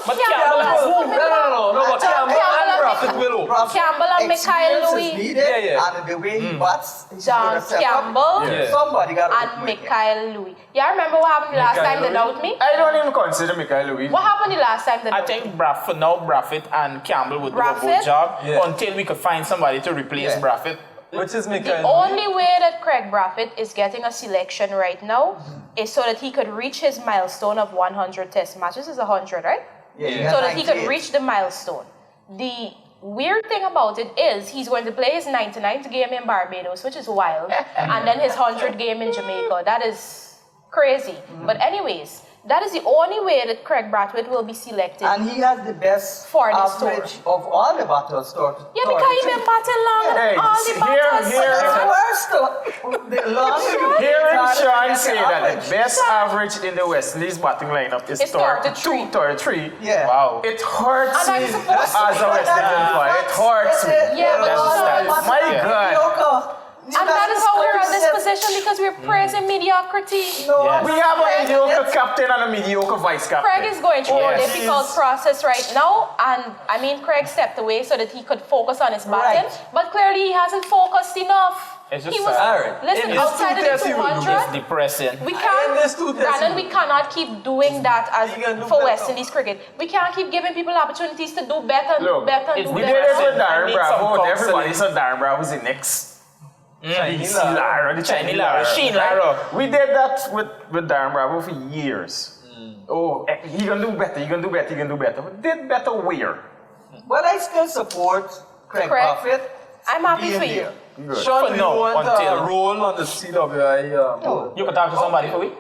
But Campbell has who? No, but Campbell and Brathwaite will. Campbell and Mikhail experience Louis. is needed, Yeah, yeah. and the way he bats, he's John gonna step up. Campbell Yeah. Somebody got and Mikhail Louis. Yeah, remember what happened the last Mikhail time they Louis? doubt me? I don't even consider Mikhail Louis. What happened the last time they I doubt me? think for now, Brathwaite and Campbell would do a Brathwaite? good job Yeah. until we could find somebody to replace Yeah. Brathwaite. Which is The Mikhail. only way that Craig Brathwaite is getting a selection right now is so that he could reach his milestone of 100 test matches. Is 100, right? Yeah, So that he could 98. reach the milestone. The weird thing about it is he's going to play his 99th game in Barbados, which is wild, and then his 100th game in Jamaica. That is crazy. But anyways, that is the only way that Craig Brathwaite will be selected. And he has the best For this average of all the batters. Yeah, because he's been batting longer Hey, than all the batters. The longer Hearing Sean say that the best average in the West Indies batting lineup is It's 33. 33. Yeah. Wow. It hurts And I'm me supposed to- as a West Indian fan. It hurts me. Yeah, but My God. And that is how we're at this position because we're praising mediocrity. Yes. We have a mediocre captain and a mediocre vice captain. Craig is going through a Yes. difficult process right now, and I mean, Craig stepped away so that he could focus on his batting, Right. but clearly he hasn't focused enough. It's just He was, sad. Alright. listen, In this outside of the 230, It's 200, depressing. we In can't, this 230. Brandon, we cannot keep doing that as You can do for better. West Indies cricket. We can't keep giving people opportunities to do better, and do Look, better, and it's do We we did better. it with I Darren need some Bravo. And counseling. everybody said Darren Bravo's the next. Chinese BC Lara, the Chinese Chinese Lara, Lara. Sheen right? Lara. We did that with Darren Bravo for years. Oh, he can do better, he can do better, he can do better. But did better where? But I still support Craig Craig, Brathwaite. I'm happy being for you. there. Good. Sean, For do you now, want until- a role on the CWI? You can talk to somebody for me?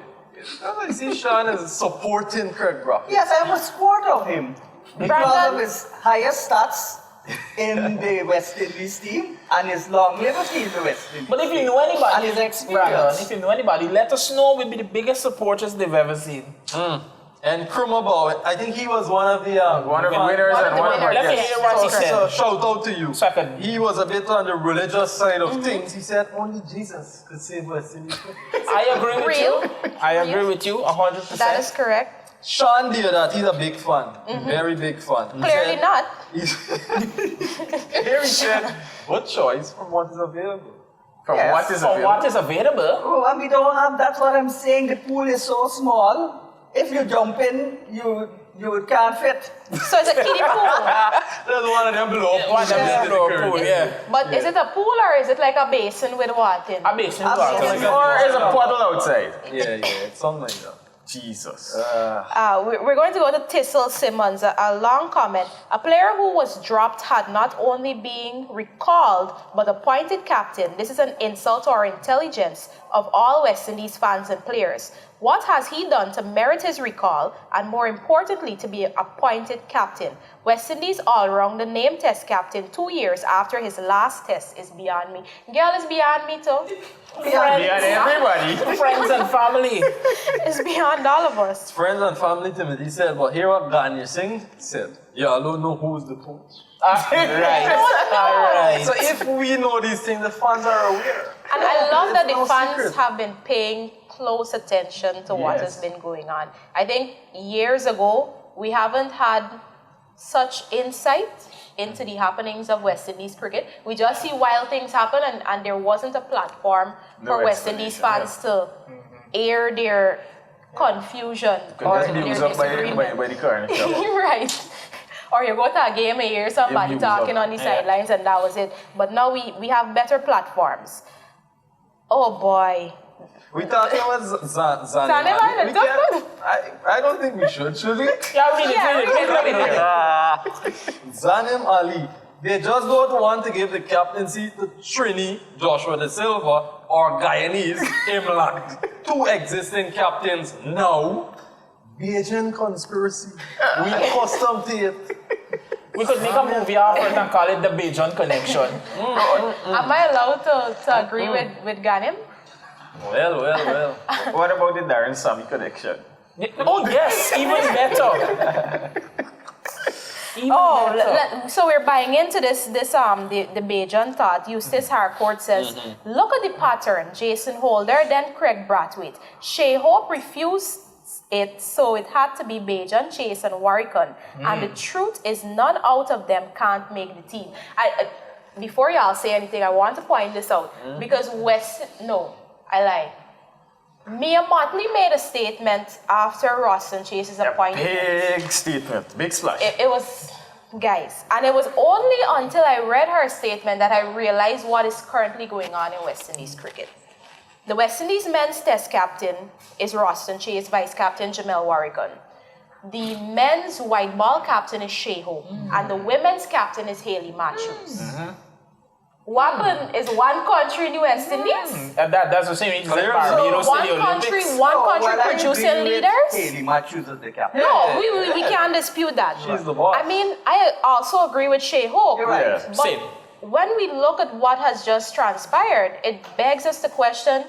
I see Sean is supporting Craig Brathwaite. Yes, I'm a supporter of him because Brandon? of his highest stats in the West Indies team and his longevity in the West Indies. But if you know anybody, And his experience. Brandon, if you know anybody, let us know. We'll be the biggest supporters they've ever seen. And Krumabau, I think he was one of the One of the winners One of and the one of our winners. Let me guests. hear what he So said. shout out to you. So I could- He was a bit on the religious side of things. He said only Jesus could save West Indies. I agree with Real? you. I agree with you 100%. That is correct. Sean did that. He's a big fan. Very big fan. He Clearly said- not. Here he said, what choice from what is available? From Yes. what is For available. what is available? Oh, and we don't have, that's what I'm saying, the pool is so small. If you jump in, you can't fit. So it's a kiddie pool. There's one of them below. One of them below pool, yeah. But is it a pool or is it like a basin with water in? A basin A water. basin. Or is a puddle outside? Yeah, it's something like that. Jesus. We're going to go to Tissel Simmons, a long comment. A player who was dropped had not only been recalled, but appointed captain. This is an insult to our intelligence of all West Indies fans and players. What has he done to merit his recall, and more importantly, to be appointed captain? West Indies all-rounder named test captain 2 years after his last test is beyond me. Girl, is beyond me too. Beyond everybody. Friends and family. It's beyond all of us. Friends and family, Timothy said, but here what Guyana Singh said, y'all don't know who's the coach. Right. All right. So if we know these things, the fans are aware. And I love that the no fans secret. have been paying close attention to what has Yes. been going on. I think years ago, we haven't had such insight into the happenings of West Indies cricket. We just see wild things happen, and there wasn't a platform for West Indies fans to air their confusion or Just be their used up disagreement. by the current. Right. Or you go to a game and hear somebody talking on the sidelines and that was it. But now we have better platforms. Oh boy. We talking about Zanim. Zanim Island, I don't think we should we? Yeah, read it. Zanim Ali. They just don't want to give the captaincy to Trini, Joshua De Silva, or Guyanese Imlak. Two existing captains now. Bajan conspiracy. We custom to it. We could make a movie after it and call it the Bajan Connection. Am I allowed to agree with Ghanem? Well. What about the Darren Sammy connection? Oh yes, even better. So we're buying into this the Bajan thought. Eustace Harcourt says, look at the pattern. Jason Holder, then Craig Brathwaite. Shea Hope refused it, so it had to be Bajan, Chase, and Warrican. And the truth is, none out of them can't make the team. Before y'all say anything, I want to point this out. Because I lie. Mia Motley made a statement after Ross and Chase's appointment. Big statement, big splash. It was, guys, and it was only until I read her statement that I realized what is currently going on in West Indies cricket. The West Indies men's test captain is Roston Chase, vice captain Jamel Warrigan. The men's white ball captain is Shea Hope, and the women's captain is Hayley Matthews. Wappen is one country in the West Indies. That's the same. It's like Barbados So to the Olympics. one country producing leaders. Hayley Matthews is the captain. No, we can't dispute that. She's the boss. I mean, I also agree with Shea Hope. You're right. Yeah. But Same. when we look at what has just transpired, it begs us to question,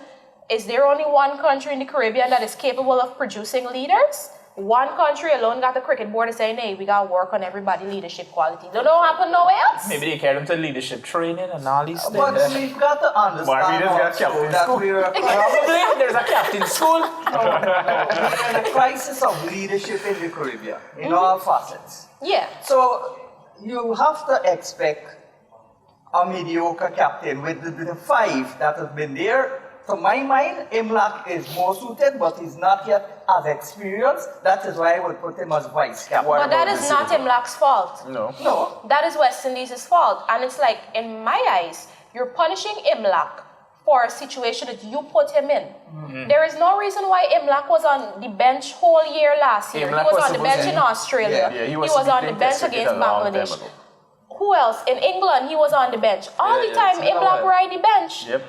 is there only one country in the Caribbean that is capable of producing leaders? One country alone got the cricket board saying, hey, we got to work on everybody leadership quality. Don't happen nowhere else? Maybe they carry them to leadership training and all these things. But we've got to understand Barbados got also captain that school. we're Probably there's a captain school. in a crisis of leadership in the Caribbean, in all facets. Yeah. So you have to expect a mediocre captain with the five that have been there. To my mind, Imlak is more suited, but he's not yet as experienced. That is why I would put him as vice captain. But that is not Imlak's fault. No. That is West Indies' fault. And it's like, in my eyes, you're punishing Imlak for a situation that you put him in. There is no reason why Imlak was on the bench whole year last year. Imlak He was was on the bench supposed in to- Australia. Yeah, he he was was on the playing bench test cricket against a long time Bangladesh. ago. Who else? In England, he was on the bench. All the time, it's been a Imlak while. ride the bench. Yep.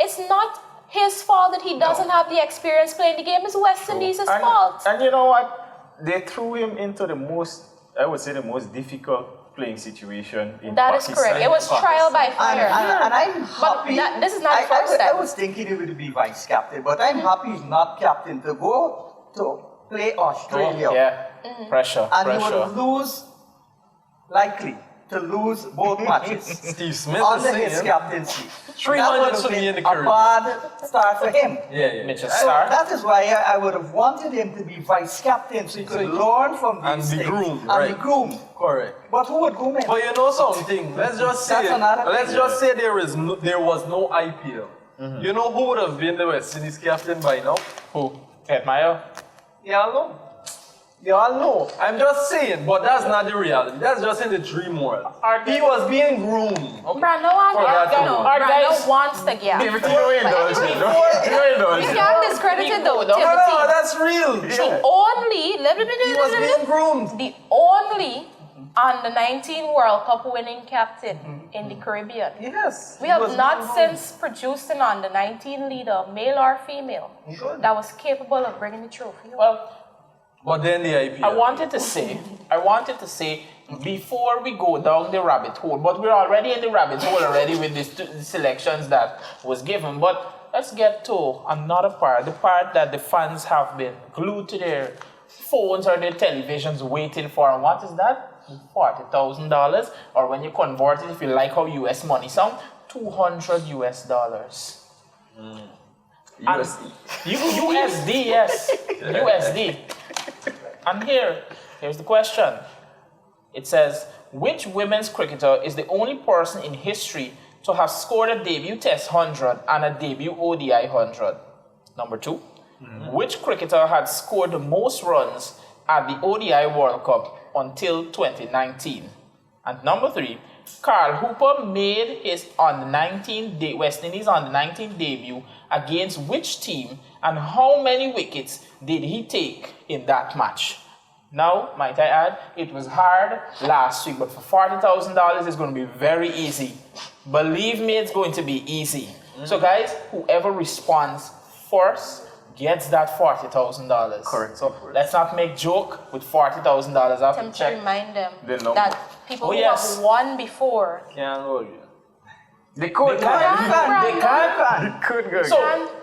It's not his fault that he doesn't have the experience playing the game. It's West Indies' fault. And you know what? They threw him into the most difficult playing situation in That is Pakistan. correct. It was trial by fire. And I'm But happy. this is not the first I time. was thinking he would be vice captain, but I'm happy he's not captain to go to play Australia. Yeah. Pressure. And he would likely to lose both matches Steve Smith under is his saying captaincy. 3 That would months have to be been in the a Caribbean. bad start for him. Yeah. Mitchell So Stark. that is why I would have wanted him to be vice captain so he could learn from And these be things. groomed, And right. be groomed. Correct. But who would groom him? But you know something? Let's just say That's another thing. there was no IPL. You know who would have been the West Indies captain by now? Who? Ed Meyer? Y'all know. Y'all know. I'm just saying, but that's not the reality. That's just in the dream world. He was being groomed. Brando wants to get. David, you're indulging. You're You indulging. can't discredit it though, No, Timothy. that's real. The only, He was being groomed. the only under 19 World Cup winning captain in the Caribbean. Yes. We he have was not being since produced an under 19 leader, male or female, that was capable of bringing the trophy. Well, But then the IPL. I wanted to say, before we go down the rabbit hole, but we're already in the rabbit hole already with the selections that was given. But let's get to another part, the part that the fans have been glued to their phones or their televisions waiting for. And what is that? $40,000, or when you convert it, if you like how US money sound, $200 US. USD. USD, yes. USD. And here's the question. It says, which women's cricketer is the only person in history to have scored a debut Test 100 and a debut ODI 100? Number 2, which cricketer had scored the most runs at the ODI World Cup until 2019? And number 3, Carl Hooper made his West Indies on the 19 debut against which team, and how many wickets did he take in that match? Now, might I add, it was hard last week, but for $40,000, it's going to be very easy. Believe me, it's going to be easy. So guys, whoever responds first gets that $40,000. Correct. So let's not make joke with $40,000 after Attempt to check. remind them The number. that people who have won before. Can't hold you. They could. They can't. Could go. So,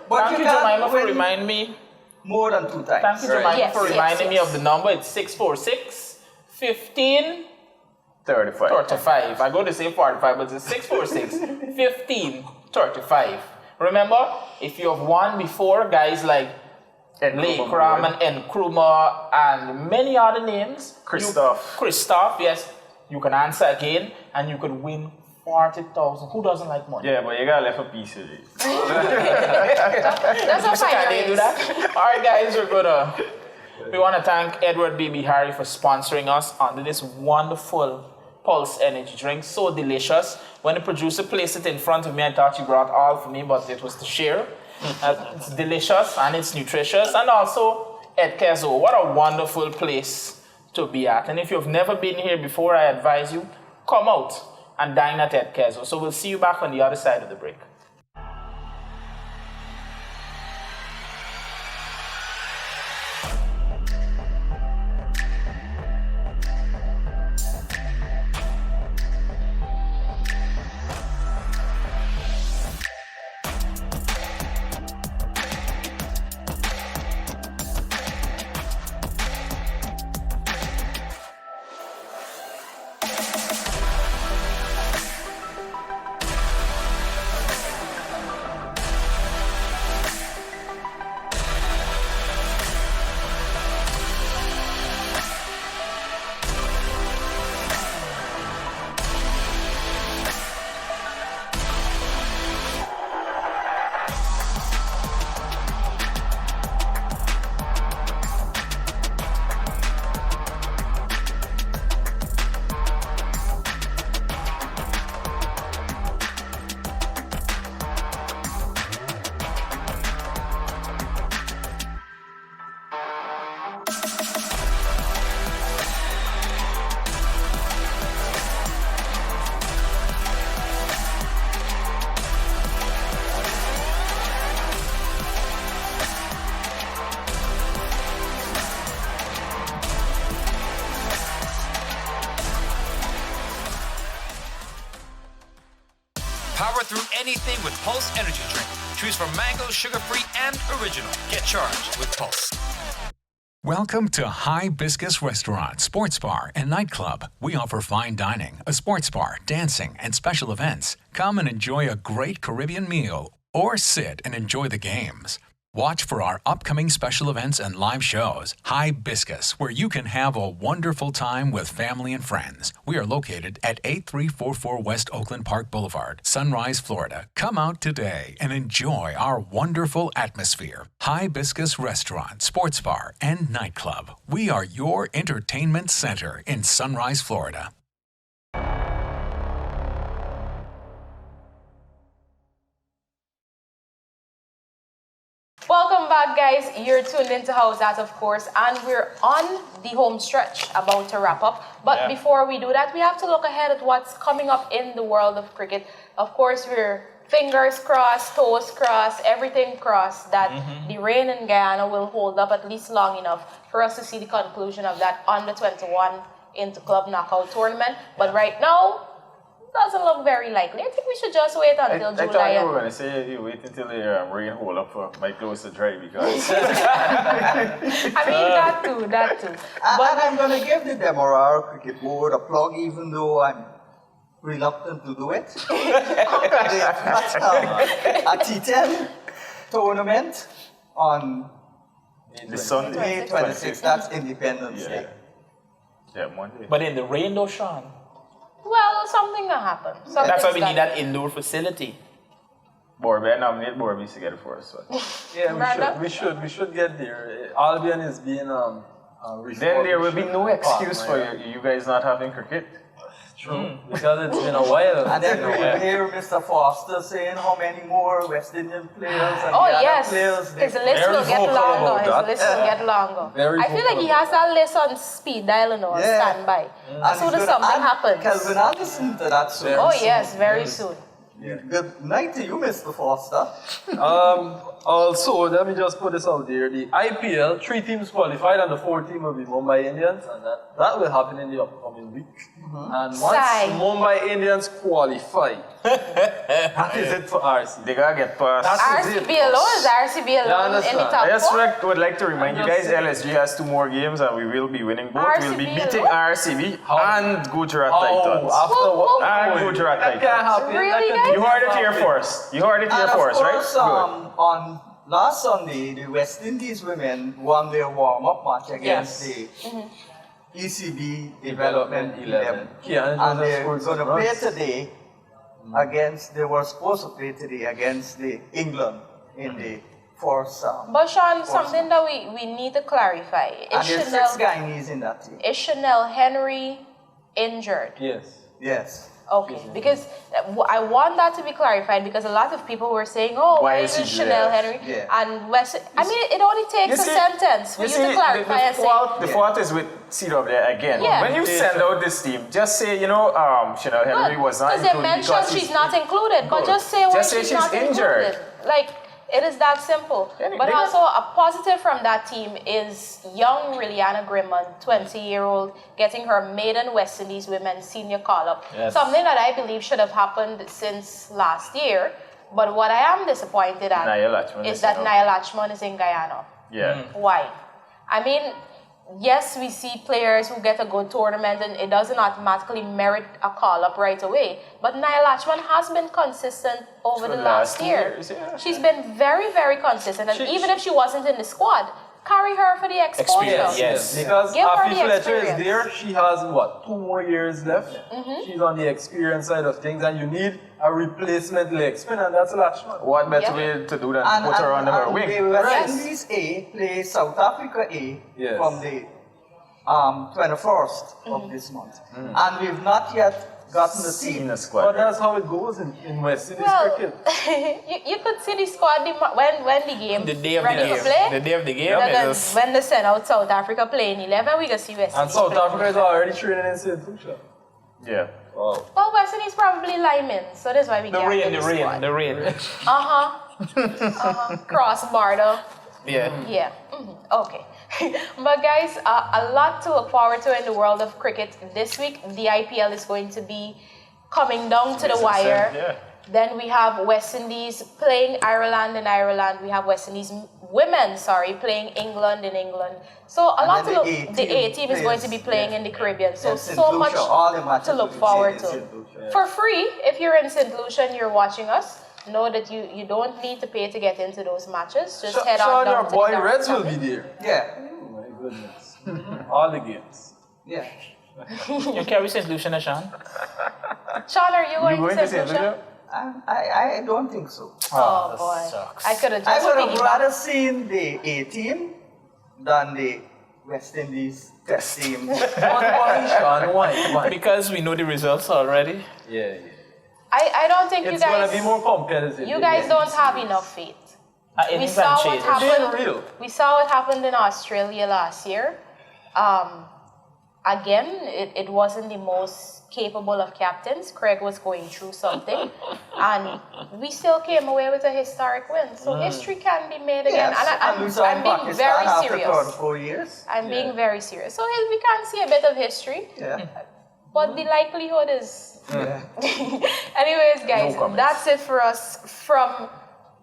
But thank you you, can't Jemima, for win reminding me. more than 2 times. Thank you, Jemima, Yes, for yes, reminding me yes. of the number. It's 646 15 35. 35. I go to say 45, but it's 646 15 35. Remember, if you have won before, guys like Lakram and Nkrumah and many other names. Christoph, yes. You can answer again and you could win 40,000. Who doesn't like money? Yeah, but you gotta left a piece of it. That's how Can fine they it do is. that? All right, guys, we want to thank Edward Baby Harry for sponsoring us under this wonderful Pulse energy drink. So delicious. When the producer placed it in front of me, I thought you brought all for me, but it was to share. It's delicious and it's nutritious. And also, Ed Kezo, what a wonderful place to be at. And if you've never been here before, I advise you, come out and dine at Ed Kezo. So we'll see you back on the other side of the break. Power through anything with Pulse Energy Drink. Choose from mango, sugar-free, and original. Get charged with Pulse. Welcome to Hibiscus Restaurant, Sports Bar, and Nightclub. We offer fine dining, a sports bar, dancing, and special events. Come and enjoy a great Caribbean meal or sit and enjoy the games. Watch for our upcoming special events and live shows. Hibiscus, where you can have a wonderful time with family and friends. We are located at 8344 West Oakland Park Boulevard, Sunrise, Florida. Come out today and enjoy our wonderful atmosphere. Hibiscus Restaurant, Sports Bar, and Nightclub. We are your entertainment center in Sunrise, Florida. Welcome back, guys. You're tuned into HowZat, of course, and we're on the home stretch, about to wrap up. But before we do that, we have to look ahead at what's coming up in the world of cricket. Of course, we're fingers crossed, toes crossed, everything crossed that the rain in Guyana will hold up at least long enough for us to see the conclusion of that under 21 Interclub knockout tournament. But right now, doesn't look very likely. I think we should just wait until July. I thought you were going to say you wait until the rain hold up for my clothes to dry because... I mean, that too. But I'm going to give the Demerara Cricket Board a plug, even though I'm reluctant to do it. They have got a T10 tournament on the Sunday. May 26th. That's Independence Day. Yeah, Monday. But in the rain though, Sean. Well, something that happened. That's why we need that indoor facility. Borby, I nominate Borby to get it for us. So. Yeah, we should get there. Albion is being Then there will be no excuse for you guys not having cricket. True. Because it's been a while. And then we hear Mr. Foster saying how many more West Indian players and Oh Guyana yes, players. his list will get longer. His list will get longer. I feel like he has that list on speed dial now, standby. As soon as something happens. Kelvin Anderson to that soon. Oh yes, very soon. Good night to you, Mr. Foster. Also, let me just put this out there. The IPL, 3 teams qualified and the 4th team will be Mumbai Indians, and that will happen in the upcoming week. And once Mumbai Indians qualify, that is it for RC. They gotta get past. RCB alone is RCB alone in the top I just 4. would like to remind you guys, LSG has 2 more games and we will be winning both. We'll be beating RCB and Gujarat Titans. And Gujarat Titans. Really, guys? You heard it here first. You heard it here first, right? On last Sunday, the West Indies women won their warm-up match against the ECB Development 11. And they're going to play today against, they were supposed to play today against the England in the first But Sean, something that we need to clarify. And there's 6 Guyanese in that team. Is Chanel Henry injured? Yes. Okay, because I want that to be clarified because a lot of people were saying, oh, why is it Chanel Henry? And West? I mean, it only takes a sentence for you to clarify and say. The fault is with CW again. When you send out this team, just say, Chanel Henry was not included. Because they mentioned she's not included, but just say why she's not injured. included. Like, it is that simple. But also, a positive from that team is young Liliana Grimond, 20-year-old, getting her maiden West Indies Women's Senior call-up. Something that I believe should have happened since last year. But what I am disappointed at is that Nia Lachman is in Guyana. Why? I mean, yes, we see players who get a good tournament and it doesn't automatically merit a call-up right away. But Nia Lachman has been consistent over the last year. She's been very, very consistent. And even if she wasn't in the squad, carry her for the exposure. Because Afi Fletcher is there, she has, 2 more years left. She's on the experience side of things, and you need a replacement leg spin, and that's Lachman. What better way to do than put her on her wing? The West Indies A plays South Africa A from the 21st of this month. And we've not yet gotten the team. But that's how it goes in West Indies cricket. you could see the squad when the game ready to play. The day of the game. When they send out South Africa playing 11, we can see West Indies. And South Africa is already training in St. Lucia. Well, West Indies probably linemen, so that's why we get the rain. Cross border. Yeah. Okay. But guys, a lot to look forward to in the world of cricket this week. The IPL is going to be coming down to the wire. Then we have West Indies playing Ireland in Ireland. We have West Indies women, playing England in England. So a lot to look. The A team is going to be playing in the Caribbean. So much to look forward to. For free, if you're in St. Lucia and you're watching us, know that you don't need to pay to get into those matches. Just head on down to the boy Reds will be there. Oh my goodness. All the games. You carry St. Lucia, Sean? Sean, are you going to St. Lucia? I don't think so. Oh boy. Sucks. I could have I just would have rather seen the A team than the West Indies test team. Why, Sean? Why? Because we know the results already. I don't think it's going to be more competitive. You guys don't have enough faith. We saw what happened. We saw what happened in Australia last year. Again, it wasn't the most capable of captains. Craig was going through something, and we still came away with a historic win. So history can be made again. And I'm being very serious. I'm being very serious. So we can see a bit of history. But the likelihood is... Anyways, guys, that's it for us from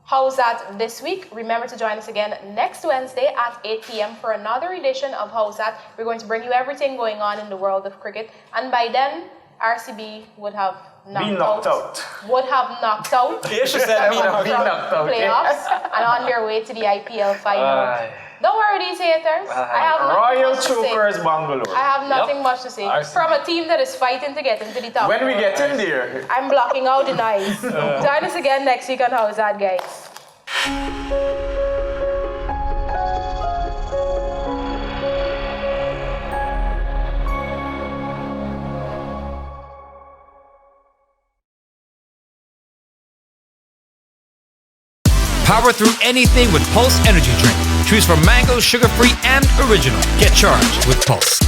HowZat this week. Remember to join us again next Wednesday at 8 p.m. for another edition of HowZat. We're going to bring you everything going on in the world of cricket. And by then, RCB would have knocked out. Would have knocked out. She said be knocked out. Playoffs and on their way to the IPL final. Don't worry, these haters. I have nothing Royal much to say. Chokers Bangalore. I have nothing much to say. From a team that is fighting to get into the top. When we get in there, I'm blocking out the noise. Join us again next week on HowZat, guys. Power through anything with Pulse Energy Drink. Choose from mango, sugar-free, and original. Get charged with Pulse.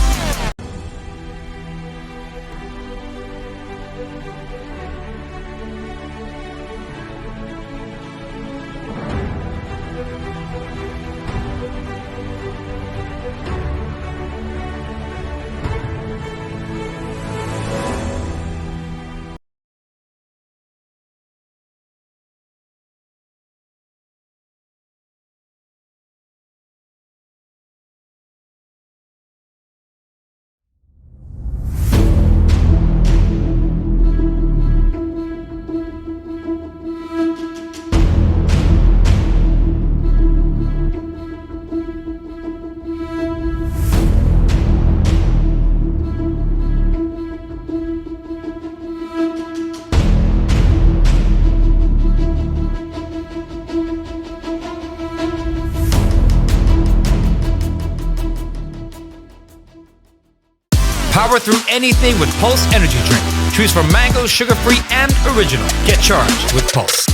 Power through anything with Pulse Energy Drink. Choose from mango, sugar-free, and original. Get charged with Pulse.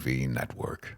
TV network.